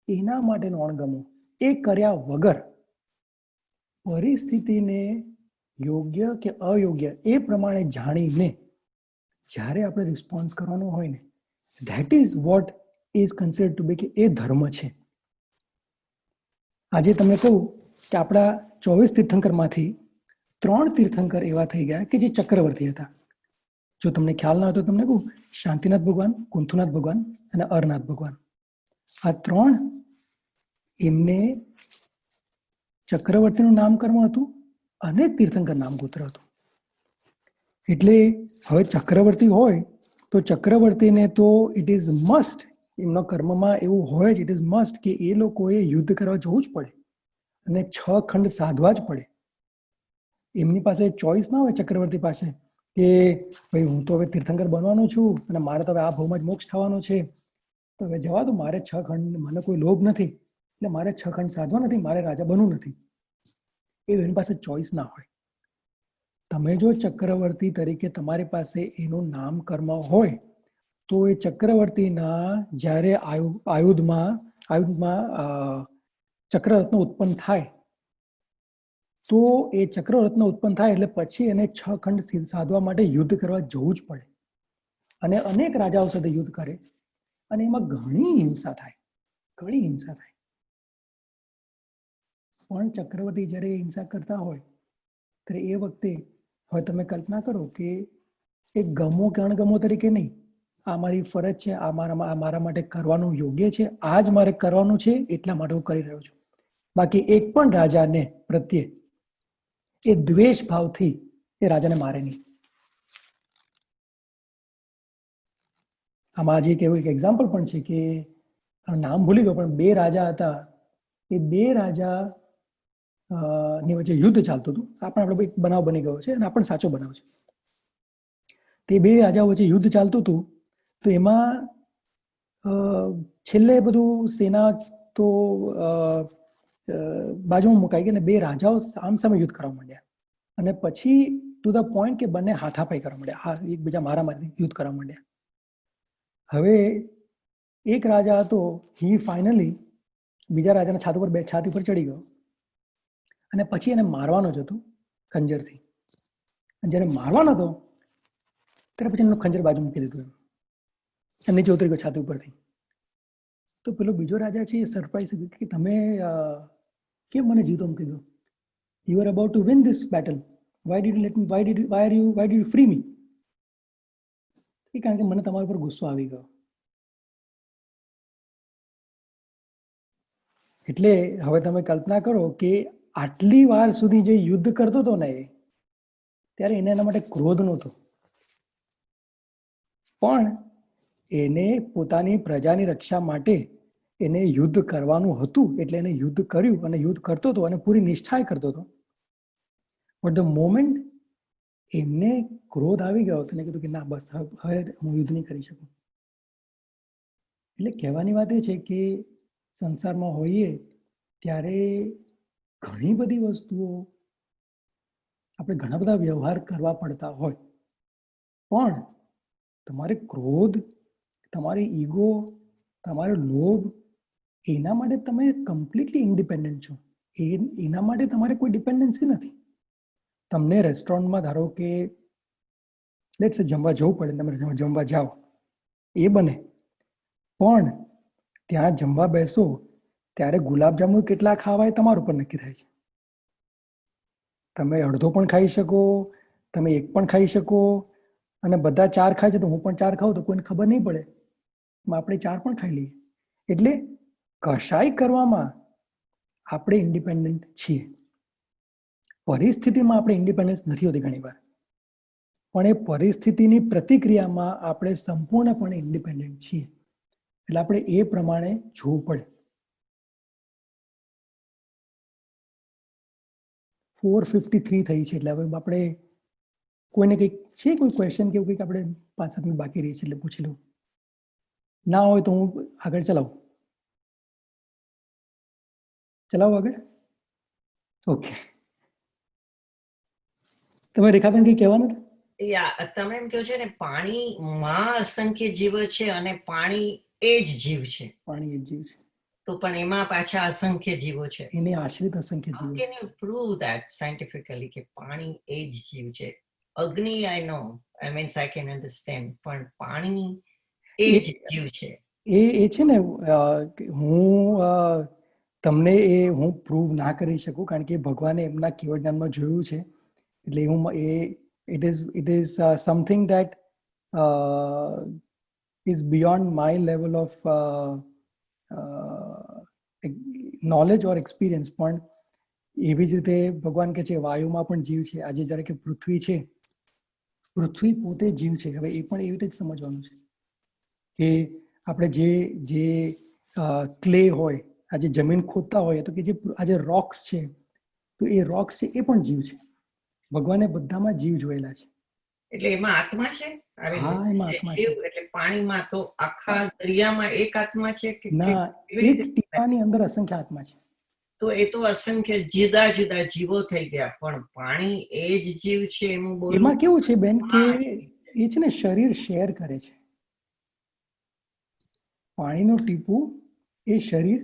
[SPEAKER 1] એના માટેનો અણગમો એ કર્યા વગર પરિસ્થિતિને યોગ્ય કે અયોગ્ય એ પ્રમાણે જાણીને જ્યારે આપણે રિસ્પોન્સ કરવાનો હોય ને, that is what is considered to be કે એ ધર્મ છે. આજે તમને કહું કે આપણા 24 તીર્થંકરમાંથી 3 તીર્થંકર એવા થઈ ગયા કે જે ચક્રવર્તી હતા. જો તમને ખ્યાલ ના હોય તો તમને કહું, શાંતિનાથ ભગવાન, કુંથુનાથ ભગવાન અને અરનાથ ભગવાન, આ 3 એમને ચક્રવર્તીનું નામકર્મ હતું અને તીર્થંકર નામ ગોત્ર હતું. એટલે હવે ચક્રવર્તી હોય તો ચક્રવર્તીને તો ઇટ ઇઝ મસ્ટ, એમના કર્મમાં એવું હોય જ, ઇટ ઇઝ મસ્ટ કે એ લોકોએ યુદ્ધ કરવા જવું જ પડે અને 6 ખંડ સાધવા જ પડે. એમની પાસે ચોઈસ ના હોય ચક્રવર્તી પાસે કે ભાઈ હું તો હવે તીર્થંકર બનવાનો છું અને મારે તો હવે આ ભાવમાં જ મોક્ષ થવાનો છે, તો હવે જવા દો, મારે 6 ખંડ, મને કોઈ લોભ નથી એટલે મારે 6 ખંડ સાધવા નથી, મારે રાજા બનવું નથી. એની પાસે ચોઈસ ના હોય. તમે જો ચક્રવર્તી તરીકે તમારી પાસે એનું નામ કર્મ હોય તો એ ચક્રવર્તીના જ્યારે આયુધમાં ચક્રરત્ન ઉત્પન્ન થાય તો એ ચક્રરત્ન ઉત્પન્ન થાય એટલે પછી એને 6 ખંડ સાધવા માટે યુદ્ધ કરવા જવું જ પડે અને અનેક રાજાઓ સાથે યુદ્ધ કરે અને એમાં ઘણી હિંસા થાય. પણ ચક્રવર્તી જ્યારે હિંસા કરતા હોય ત્યારે એ વખતે હવે તમે કલ્પના કરો કે એ ગમો કે અણગમો તરીકે નહીં, આ મારી ફરજ છે, આ મારા માટે કરવાનું યોગ્ય છે, આ જ મારે કરવાનું છે એટલા માટે હું કરી રહ્યો છું. બાકી એક પણ રાજાને પ્રત્યે એ દ્વેષ ભાવથી એ રાજાને મારે નહીં. આમાં આજે એક એવું એક એક્ઝામ્પલ પણ છે કે નામ ભૂલી ગયો, પણ 2 રાજા હતા. એ 2 રાજા ની વચ્ચે યુદ્ધ ચાલતું હતું. આપણે એક બનાવ બની ગયો છે અને આ પણ સાચો બનાવ છે. તે 2 રાજાઓ વચ્ચે યુદ્ધ ચાલતું હતું તો એમાં છેલ્લે બધું સેના તો બાજુમાં મુકાઈ ગઈ અને 2 રાજાઓ સામસામે યુદ્ધ કરવા માંડ્યા અને પછી ટુ ધ પોઈન્ટ કે બંને હાથાપાઈ કરવા માંડ્યા, એકબીજા મારામારી યુદ્ધ કરવા માંડ્યા. હવે એક રાજા હતો, હી ફાઇનલી બીજા રાજાના છાતી પર ચડી ગયો અને પછી એને મારવાનો જ હતો ખંજરથી. જ્યારે મારવાનો હતો ત્યારે પછી એનું ખંજર બાજુ મૂકી દીધું અને નીચે ઉતરી ગયો છાતી ઉપરથી. તો પેલો બીજો રાજા છે એ સરપ્રાઈઝ કે તમે કેમ મને જીતો મૂકી દો, you are about to win this battle, why did you let me, why did you free me? કારણ કે મને તમારા ઉપર ગુસ્સો આવી ગયો. એટલે હવે તમે કલ્પના કરો કે આટલી વાર સુધી જે યુદ્ધ કરતો હતો ને ત્યારે એને એના માટે ક્રોધ નહોતો, પણ એને પોતાની પ્રજાની રક્ષા માટે એને યુદ્ધ કરવાનું હતું એટલે એને યુદ્ધ કર્યું અને યુદ્ધ કરતો હતો અને પૂરી નિષ્ઠાએ કરતો હતો. બટ ધ મોમેન્ટ એમને ક્રોધ આવી ગયો તો એને કીધું કે ના બસ હવે હું યુદ્ધ નહીં કરી શકું. એટલે કહેવાની વાત એ છે કે સંસારમાં હોઈએ ત્યારે ઘણી બધી વસ્તુઓ આપણે ઘણા બધા વ્યવહાર કરવા પડતા હોય, પણ તમારે ક્રોધ, તમારી ઈગો, તમારો લોભ, એના માટે તમે કમ્પ્લીટલી ઇન્ડિપેન્ડન્ટ છો. એના માટે તમારે કોઈ ડિપેન્ડન્સી નથી. તમને રેસ્ટોરન્ટમાં ધારો કે લેટ્સ સે જમવા જવું પડે, તમે જમવા જાઓ એ બને, પણ ત્યાં જમવા બેસો ત્યારે ગુલાબજાંબુ કેટલા ખાવા એ તમારા ઉપર નક્કી થાય છે. તમે અડધો પણ ખાઈ શકો, તમે એક પણ ખાઈ શકો, અને બધા 4 ખાય છે તો હું પણ 4 ખાઉં તો કોઈને ખબર નહીં પડે, આપણે 4 પણ ખાઈ લઈએ. એટલે કશાય કરવામાં આપણે ઇન્ડિપેન્ડન્ટ છીએ. પરિસ્થિતિમાં આપણે ઇન્ડિપેન્ડન્સ નથી હોતી ઘણીવાર, પણ એ પરિસ્થિતિની પ્રતિક્રિયામાં આપણે સંપૂર્ણપણે ઇન્ડિપેન્ડન્ટ છીએ. એટલે આપણે એ પ્રમાણે જોવું પડે. 4:53 થઈ છે, એટલે હવે આપણે કોઈને કંઈક છે કોઈ ક્વેશ્ચન કે એવું કંઈક આપણે 5-7 મિનિટ બાકી રહી છે એટલે પૂછી લઉં. ના હોય તો હું આગળ ચલાવું. ચલાવો આગળ. ઓકે, તમે રેખાબેન કંઈ કહેવાનું હતું?
[SPEAKER 3] તમે એમ કહો છો ને પાણીમાં અસંખ્ય જીવો છે અને પાણી એ જ જીવ છે,
[SPEAKER 1] પાણી એક જીવ છે,
[SPEAKER 3] તો પણ એમાં પાછા અસંખ્ય જીવો છે.
[SPEAKER 1] એને આશ્રિત અસંખ્ય
[SPEAKER 3] How
[SPEAKER 1] જીવો.
[SPEAKER 3] can you prove that scientifically કે પાણી એ જ જીવ છે? અગ્નિ I know, I means I can understand, પણ પાણી એ જ જીવ છે.
[SPEAKER 1] એ છે ને, હું તમને એ હું પ્રૂવ ના કરી શકું, કારણ કે ભગવાને એમના કેવળ જ્ઞાનમાં જોયું છે. એટલે હું it is something that is beyond my level of knowledge or experience. પણ એવી જ રીતે ભગવાન કહે છે વાયુમાં પણ જીવ છે. આજે જ્યારે કે પૃથ્વી છે, પૃથ્વી પોતે જીવ છે. હવે એ પણ એવી રીતે જ સમજવાનું છે કે આપણે જે ક્લે હોય, આજે જમીન ખોદતા હોય, તો કે જે આજે રોક્સ છે, તો એ રોક્સ છે એ પણ જીવ છે. ભગવાને બધામાં જીવ જોયેલા છે.
[SPEAKER 3] એટલે એમાં આત્મા છે?
[SPEAKER 1] હા, એમાં આત્મા છે.
[SPEAKER 3] એટલે પાણીમાં તો આખા દરિયામાં એક આત્મા છે કે
[SPEAKER 1] ના, એક ટીપાની અંદર અસંખ્ય આત્મા છે.
[SPEAKER 3] તો એ તો અસંખ્ય જુદા જુદા જીવો થઈ ગયા, પણ પાણી એ જ જીવ છે એનું બોલવું.
[SPEAKER 1] એમાં કેવું છે બેન કે એ છે ને શરીર શેર કરે છે. પાણીનું ટીપું એ શરીર,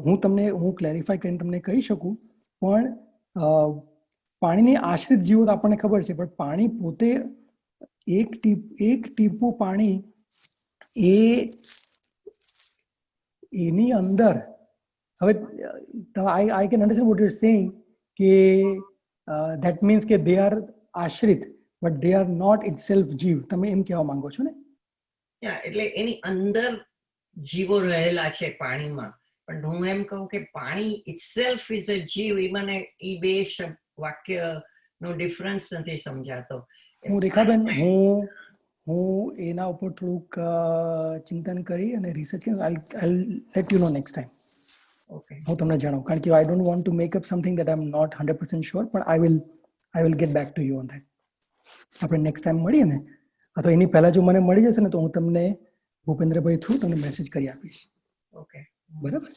[SPEAKER 1] હું ક્લેરિફાય કરીને તમને કહી શકું, પણ પાણીની આશ્રિત જીવો તો આપણને ખબર છે, પણ પાણી પોતે એક ટીપું પાણી એની અંદર, હવે I can understand what you are saying કે ધેટ મીન્સ કે દે આર આશ્રિત but they are not itself જીવ. તમે એમ કહેવા માંગો છો ને?
[SPEAKER 3] એટલે એની અંદર જીવો રહેલા છે પાણીમાં, પણ હું એમ કહું કે પાણી ઇટસેલ્ફ ઇઝ અ જીવ. એ મને એ બે વાક્ય નો ડિફરન્સ નથી સમજાતો.
[SPEAKER 1] હું રેખાબેન, હું એના ઉપર થોડુંક ચિંતન કરી અને રિસર્ચ કરી I let you know next time.
[SPEAKER 3] Okay,
[SPEAKER 1] હું તમને જણાવું, કારણ કે I don't want to make up something that I am not 100% sure, પણ I will get back to you on that. આપણે નેક્સ્ટ ટાઈમ મળીએ ને, અથવા એની પહેલા જો મને મળી જશે ને, તો હું તમને ભૂપેન્દ્રભાઈ થ્રુ તમને મેસેજ કરી આપીશ.
[SPEAKER 3] ઓકે,
[SPEAKER 1] બરાબર.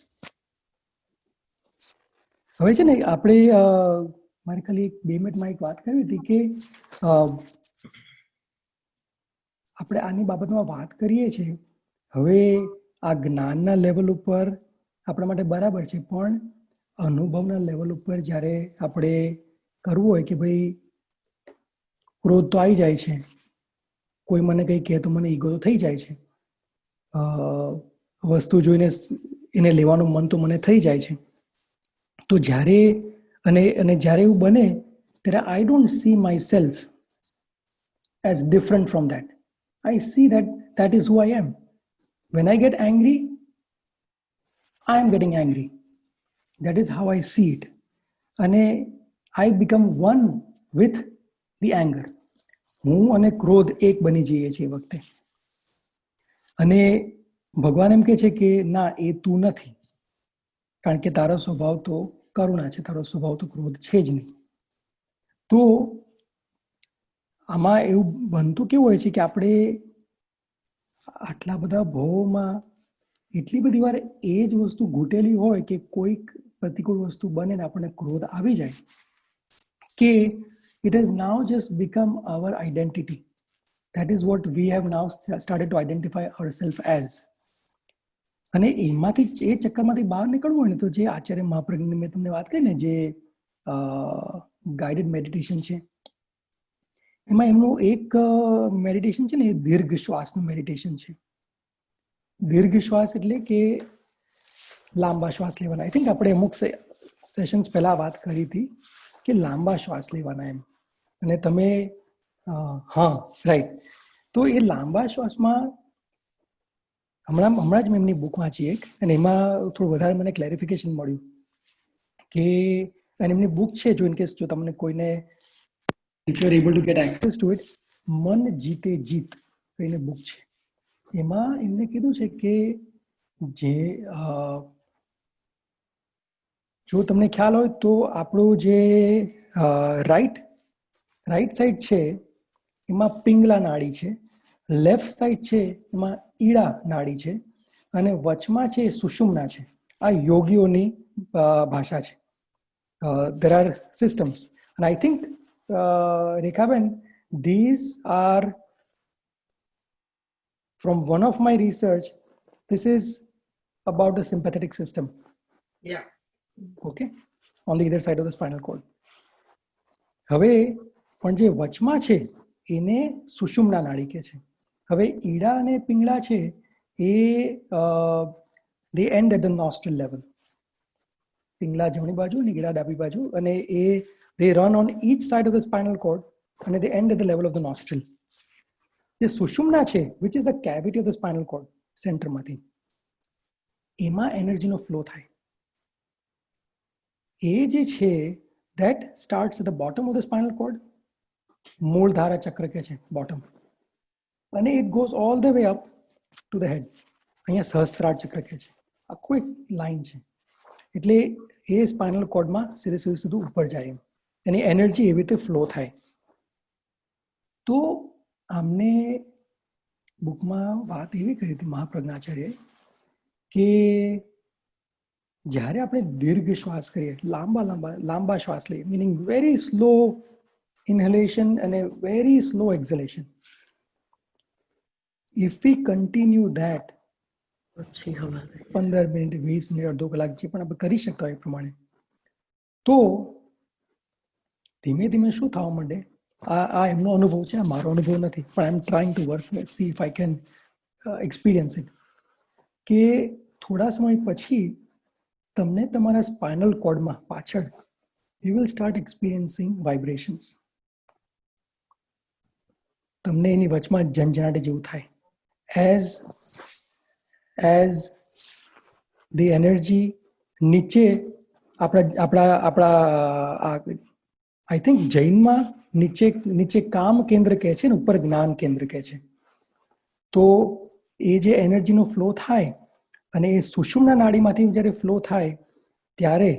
[SPEAKER 1] હવે છે ને આપણે મારે ખાલી 2 મિનિટમાં એક વાત કરવી હતી કે આપણે આની બાબતમાં વાત કરીએ છીએ. હવે આ જ્ઞાનના લેવલ ઉપર આપણા માટે બરાબર છે, પણ અનુભવના લેવલ ઉપર જ્યારે આપણે કરવું હોય કે ભાઈ ક્રોધ તો આવી જાય છે, કોઈ મને કંઈ કહે તો મને ઈગો તો થઈ જાય છે, વસ્તુ જોઈને એને લેવાનું મન તો મને થઈ જાય છે. તો જ્યારે અને જ્યારે એવું બને ત્યારે I don't see my self as different from that. I see that is who I am. When I get angry, I am getting angry. That is how I see it. And I become one with the anger. હું અને ક્રોધ એક બની જઈએ છીએ એ વખતે. અને ભગવાન એમ કહે છે કે ના, એ તું નથી, કારણ કે તારો સ્વભાવ તો કરુણા છે, તારો સ્વભાવ તો ક્રોધ છે જ નહીં. તો આમાં એવું બનતું કેવું હોય છે કે આપણે આટલા બધા ભાવોમાં એટલી બધી વાર એ જ વસ્તુ ઘૂંટેલી હોય કે કોઈક પ્રતિકૂળ વસ્તુ બને ને આપણને ક્રોધ આવી જાય કે it has now just become our identity. That is what we have now started to identify ourselves as. અને એમાંથી એ ચક્કરમાંથી બહાર નીકળવું હોય ને, તો જે આચાર્ય મહાપ્રજ્ઞની મેં તમને વાત કરી ને, જે ગાઈડેડ મેડિટેશન છે, એમાં એમનું એક મેડિટેશન છે ને, એ દીર્ઘ શ્વાસનું મેડિટેશન છે. દીર્ઘ શ્વાસ એટલે કે લાંબા શ્વાસ લેવાના. આઈ થિંક આપણે અમુક સેશન્સ પહેલા વાત કરી હતી કે લાંબા શ્વાસ લેવાના એમ. અને તમે હા રાઈટ, તો એ લાંબા શ્વાસમાં હમણાં જ મેં એમની બુક વાંચી એક, અને એમાં થોડું વધારે મને ક્લેરિફિકેશન મળ્યું કે, અને એમની બુક છે, જો ઇનકેસ જો તમને કોઈને if you are able to gate access two it, મન જીતે જીત કરીને બુક છે. એમાં એમને કીધું છે કે જે જો તમને ખ્યાલ હોય તો આપણું જે રાઈટ સાઈડ છે એમાં પિંગલા નાડી છે, લેફ્ટ સાઈડ છે એમાં ઈડા નાડી છે, અને વચમાં છે સુષુમ્ના છે. આ યોગીઓની ભાષા છે. there are systems, and I think Rekhaben, these are from one of my research, this is about the sympathetic system.
[SPEAKER 3] Yeah.
[SPEAKER 1] Okay, on the either side of the spinal cord. હવે પણ જે વચમાં છે એને સુષુમ્ના નાડી કહે છે. હવે ઈડા અને પિંગલા છે એ they end at the nostril level. Pingala જમણી બાજુ અને ઈડા ડાબી બાજુ, અને એ they run on each side of the spinal cord and they end at the level of the nostril. જે સુષુમ્ના છે, which is the cavity of the spinal cord, સેન્ટરમાંથી, એમાં એનર્જીનો ફ્લો થાય. એ જે છે that starts at the bottom of the spinal cord, મૂળધારા ચક્ર કે છે bottom, અને it goes all the way up to the head. અહીંયા સહસ્ત્રાર ચક્ર કે છે, આખું એક લાઈન છે. એટલે એ સ્પાઇનલ કોર્ડમાં સીધે સીધું ઉપર જાય, એની એનર્જી એવી રીતે ફ્લો થાય. તો આમને બુકમાં વાત એવી કરી હતી મહાપ્રજ્ઞાચાર્યએ કે જ્યારે આપણે દીર્ઘ શ્વાસ કરીએ, લાંબા શ્વાસ લઈએ, મીનિંગ વેરી સ્લો ઇન્હેલેશન અને very slow exhalation, if we continue that 15 minute, 20 minute, અડધો કલાક, જે પણ આપણે કરી શકતા હોય એ પ્રમાણે, તો ધીમે ધીમે શું થવા માંડે, આ એમનો અનુભવ છે, મારો અનુભવ નથી, પણ I am trying to work, see if I can experience it, કે થોડા સમય પછી તમને તમારા સ્પાઇનલ કોર્ડમાં પાછળ you will start experiencing vibrations. તમને એની વચમાં ઝંઝણાટ જેવું થાય, as the energy નીચે આપણા આઈ થિંક જૈનમાં નીચે કામ કેન્દ્ર કહે છે ને ઉપર જ્ઞાન કેન્દ્ર કહે છે. તો એ જે એનર્જીનો ફ્લો થાય અને એ સુષુમ્ના નાડીમાંથી જ્યારે ફ્લો થાય ત્યારે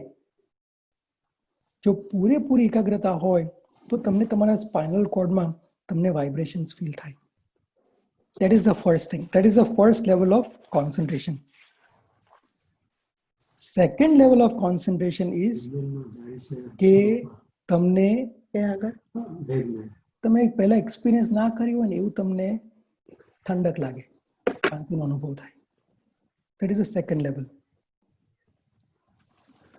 [SPEAKER 1] જો પૂરેપૂરી એકાગ્રતા હોય તો તમને તમારા સ્પાઇનલ કોર્ડમાં તમને વાઇબ્રેશન્સ ફીલ થાય. That is the first thing. That is the first level of concentration. Second level of concentration is કે તમને તમે પહેલા એક્સપિરિયન્સ ના કર્યું હોય ને એવું તમને ઠંડક લાગે, શાંતિનો અનુભવ થાય. That is the second level.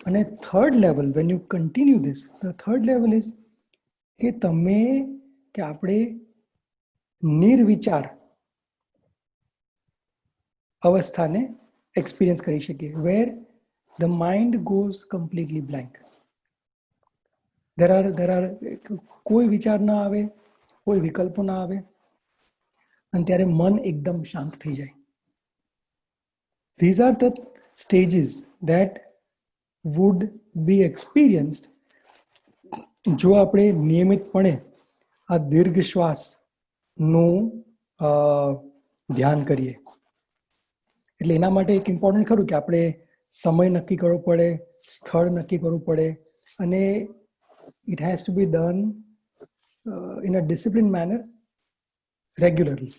[SPEAKER 1] અને third level, when you continue this, the third level is કે તમે કે આપણે નિર્વિચાર અવસ્થાને એક્સપિરિયન્સ કરી શકીએ, where the mind goes completely blank. There are કોઈ વિચાર ના આવે, કોઈ વિકલ્પો ના આવે, અને ત્યારે મન એકદમ શાંત થઈ જાય. These are the stages that would be experienced જો આપણે નિયમિતપણે આ દીર્ઘ શ્વાસનું ધ્યાન કરીએ. એટલે એના માટે એક ઇમ્પોર્ટન્ટ ખરું કે આપણે સમય નક્કી કરવો પડે, સ્થળ નક્કી કરવું પડે, અને it has to be done in a disciplined manner regularly.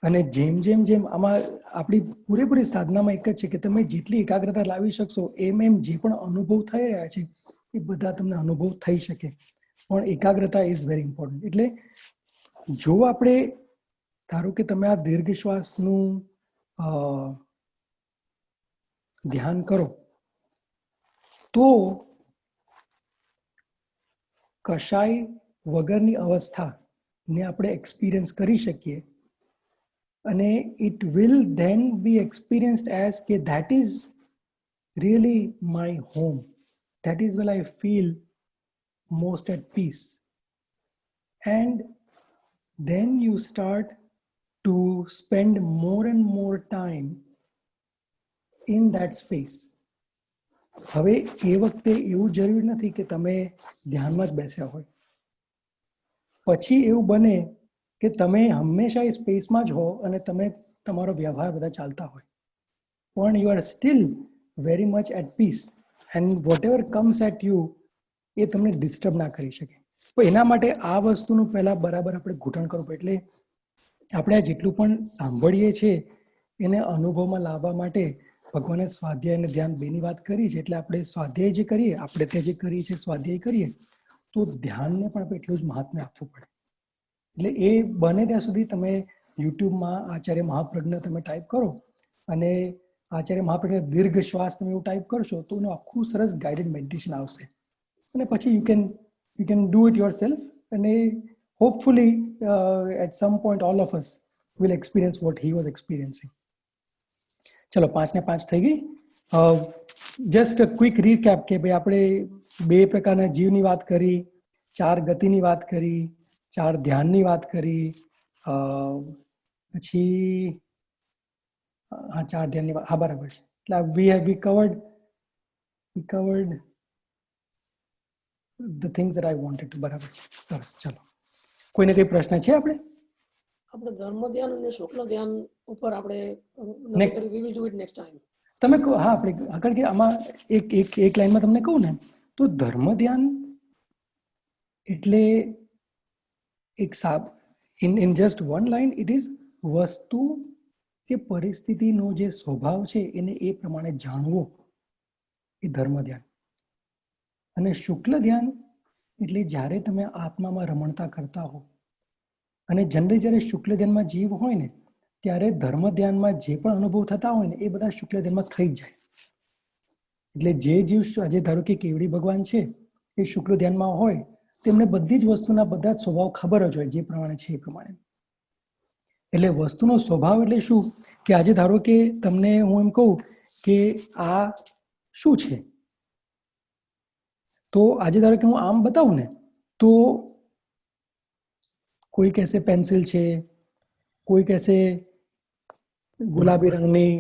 [SPEAKER 1] અને જેમ આમાં આપણી પૂરેપૂરી સાધનામાં એક જ છે કે તમે જેટલી એકાગ્રતા લાવી શકશો એમ જે પણ અનુભવ થઈ રહ્યા છે એ બધા તમને અનુભવ થઈ શકે, પણ એકાગ્રતા ઇઝ વેરી ઇમ્પોર્ટન્ટ. એટલે જો આપણે ધારો કે તમે આ દીર્ઘ શ્વાસનું ધ્યાન કરો તો કશાય વગરની અવસ્થાને આપણે એક્સપિરિયન્સ કરી શકીએ, અને it will then be experienced as કે that is really my home. that is when I feel most at peace. And then you start to spend more and more time in that space. હવે એ વખતે એવું જરૂરી નથી કે તમે ધ્યાનમાં જ બેસ્યા હોય. પછી એવું બને કે તમે હંમેશા એ સ્પેસમાં જ હો અને તમે તમારો વ્યવહાર બધા ચાલતા હોય, પણ you are still very much at peace and whatever comes at you એ તમને ડિસ્ટર્બ ના કરી શકે. તો એના માટે આ વસ્તુનું પહેલા બરાબર આપણે ઘૂંટણ કરવું પડે. એટલે આપણે આ જેટલું પણ સાંભળીએ છીએ એને અનુભવમાં લાવવા માટે ભગવાને સ્વાધ્યાય અને ધ્યાન બેની વાત કરી છે. એટલે આપણે સ્વાધ્યાય જે કરીએ, આપણે તે જે કરીએ છીએ સ્વાધ્યાય કરીએ, તો ધ્યાનને પણ આપણે એટલું જ મહાત્મ્ય આપવું પડે. એટલે એ બને ત્યાં સુધી તમે યુટ્યુબમાં આચાર્ય મહાપ્રજ્ઞ તમે ટાઈપ કરો અને આચાર્ય મહાપ્રજ્ઞ દીર્ઘ શ્વાસ તમે એવું ટાઈપ કરશો તો એનું આખું સરસ ગાઈડેડ મેડિટેશન આવશે. અને પછી you can do it yourself. અને hopefully at some point all of us will experience what he was experiencing. ચલો 5 ને 5 થઈ ગઈ. જસ્ટ ક્વિક રીકેપ કે ભાઈ આપણે 2 પ્રકારના જીવની વાત કરી, 4 ગતિની વાત કરી, 4 ધ્યાનની વાત કરી, પછી હા 4 ધ્યાનની વાત, હા બરાબર છે. એટલે વી covered the things that I wanted to. બરાબર છે, સરસ. ચલો, કોઈને કઈ પ્રશ્ન છે? આપણે
[SPEAKER 4] ધર્મ ધ્યાન અને શુક્લ ધ્યાન ઉપર આપણે we will do it next time.
[SPEAKER 1] તમે કહો. હા, આપણે આગળ કે આમાં એક લાઈનમાં તમને કહું ને તો ધર્મ ધ્યાન એટલે એક in just one line it is વસ્તુ કે પરિસ્થિતિનો જે સ્વભાવ છે એને એ પ્રમાણે જાણવો, એ ધર્મ ધ્યાન. અને શુક્લ ધ્યાન એટલે જ્યારે તમે આત્મામાં રમણતા કરતા હો. અને જનરલી જ્યારે શુક્લ ધ્યાનમાં જીવ હોય ને ત્યારે ધર્મ ધ્યાનમાં જે પણ અનુભવ થતા હોય ને એ બધા શુક્લ ધ્યાનમાં થઈ જાય. એટલે જે જીવ આજે ધારો કે કેવડી ભગવાન છે એ શુક્લ ધ્યાનમાં હોય તેમને બધી જ વસ્તુના બધા જ સ્વભાવ ખબર જ હોય, જે પ્રમાણે છે એ પ્રમાણે. એટલે વસ્તુનો સ્વભાવ એટલે શું કે આજે ધારો કે તમને હું એમ કહું કે આ શું છે, તો આજે ધારો કે હું આમ બતાવું ને તો કોઈ કહેશે પેન્સિલ છે, કોઈ કહેશે ગુલાબી રંગની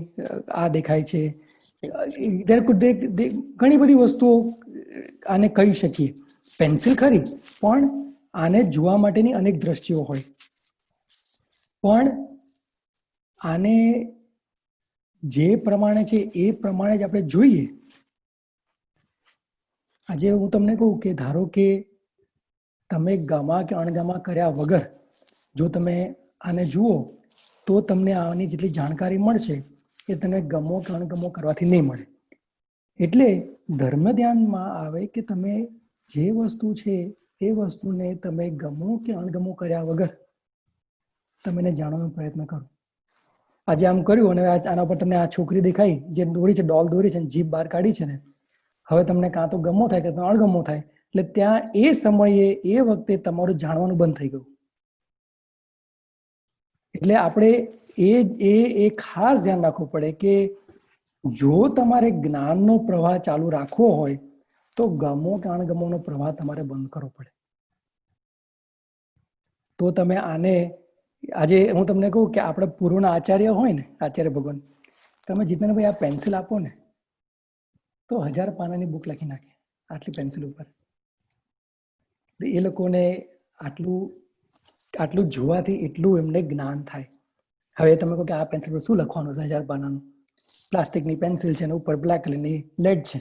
[SPEAKER 1] આ દેખાય છે. ઘણી બધી વસ્તુઓ આને કહી શકીએ. પેન્સિલ ખરી, પણ આને જોવા માટેની અનેક દ્રષ્ટિઓ હોય. પણ આને જે પ્રમાણે છે એ પ્રમાણે જ આપણે જોઈએ. આજે હું તમને કહું કે ધારો કે તમે ગમા કે અણગમા કર્યા વગર જો તમે આને જુઓ તો તમને આની જેટલી જાણકારી મળશે એ તમે ગમો કે અણગમો કરવાથી નહીં મળે. એટલે ધર્મ ધ્યાનમાં આવે કે તમે જે વસ્તુ છે એ વસ્તુને તમે ગમો કે અણગમો કર્યા વગર તમે એને જાણવાનો પ્રયત્ન કરો. આજે આમ કર્યું અને આના પર તમને આ છોકરી દેખાઈ જે દોરી છે, ડોલ દોરી છે, જીભ બહાર કાઢી છે ને, હવે તમને કાં તો ગમો થાય કે અણગમો થાય. એટલે ત્યાં એ સમયે એ વખતે તમારું જાણવાનું બંધ થઈ ગયું. એટલે આપણે એ ખાસ ધ્યાન રાખવું પડે કે જો તમારે જ્ઞાનનો પ્રવાહ ચાલુ રાખવો હોય તો ગમો કે અણગમોનો પ્રવાહ તમારે બંધ કરવો પડે. તો તમે આને આજે હું તમને કહું કે આપણે પૂર્વના આચાર્ય હોય ને, આચાર્ય ભગવાન, તમે જીતેન્દ્રભાઈ આ પેન્સિલ આપો ને તો 1000 પાનાની બુક લખી નાખે આટલી પેન્સિલ ઉપર. એ લોકોને આટલું જોવાથી એટલું એમને જ્ઞાન થાય. હવે તમે કહો કે આ પેન્સિલ પર શું લખવાનું છે 1000 પાનાનું? પ્લાસ્ટિકની પેન્સિલ છે ને ઉપર બ્લેક કલરની લેડ છે.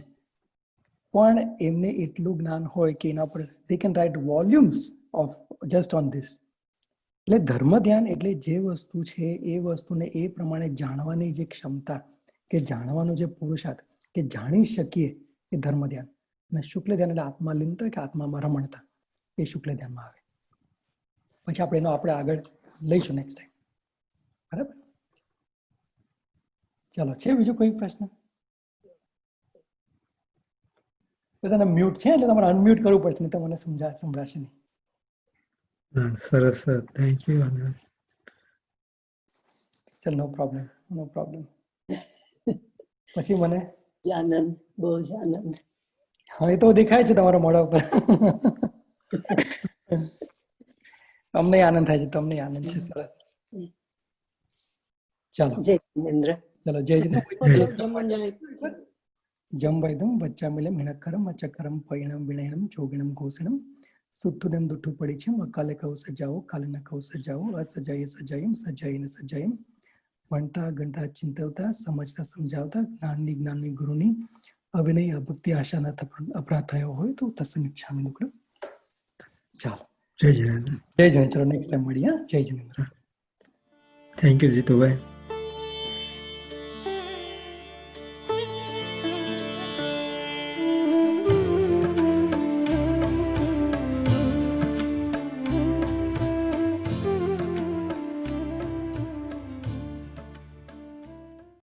[SPEAKER 1] પણ એમને એટલું જ્ઞાન હોય કે એના પર they can write volumes of just on this. એટલે ધર્મ ધ્યાન એટલે જે વસ્તુ છે એ વસ્તુને એ પ્રમાણે જાણવાની જે ક્ષમતા કે જાણવાનો જે પુરુષાર્થ કે જાણી શકીએ એ ધર્મ ધ્યાન. અને શુક્લ ધ્યાન એટલે આત્મા લીનતા કે આત્મામાં રમણતા, એ શુક્લ ધ્યાનમાં આવે. પછી આપણે એનો આપણે આગળ લઈશું નેક્સ્ટ ટાઈમ. બરાબર? ચાલો, છે બીજો કોઈ પ્રશ્ન? બધાને મ્યુટ છે એટલે તમારે અનમ્યુટ કરવું પડશે, નહીં તો મને સંભળાશે નહીં.
[SPEAKER 2] સરસ સર, થેન્ક યુ.
[SPEAKER 1] ચાલ, નો પ્રોબ્લેમ. પછી મને
[SPEAKER 4] આનંદ, બહુ જ આનંદ.
[SPEAKER 1] હા, એ તો દેખાય છે તમારા મોઢા ઉપર. અમને આનંદ થાય છે, તમને આનંદ છે. સરસ. ચાલો
[SPEAKER 5] જય જિનેન્દ્ર.
[SPEAKER 1] ચલો, જય જિનેન્દ્ર.
[SPEAKER 4] જમવાનું જાય.
[SPEAKER 1] જંબૈદમ વચ્ચામિલમ હિણકરમ અચકરમ પૈણમ વિણયનમ ચોગિણમ ઘોષણમ સુઠ્ઠુદમ દુઠ્ઠું પડી છે અકાલે કહું સજાવો કાલે ન કહું સજાવો અસજાય સજાયમ સજાઈને સજાયમ ભણતા ગણતા ચિંતવતા સમજતા સમજાવતા જ્ઞાનની ગુરુની અવિનય અભક્તિ આશા ન અપરાધ થયો હોય તો તસ્મિન ઈચ્છામિ દુઃખમ. ચાલો,
[SPEAKER 2] જય જિનેન્દ્ર.
[SPEAKER 1] જય જિનેન્દ્ર. ચલો નેક્સ્ટ ટાઈમ મળીએ. જય જિનેન્દ્ર.
[SPEAKER 2] Thank you Jitubhai.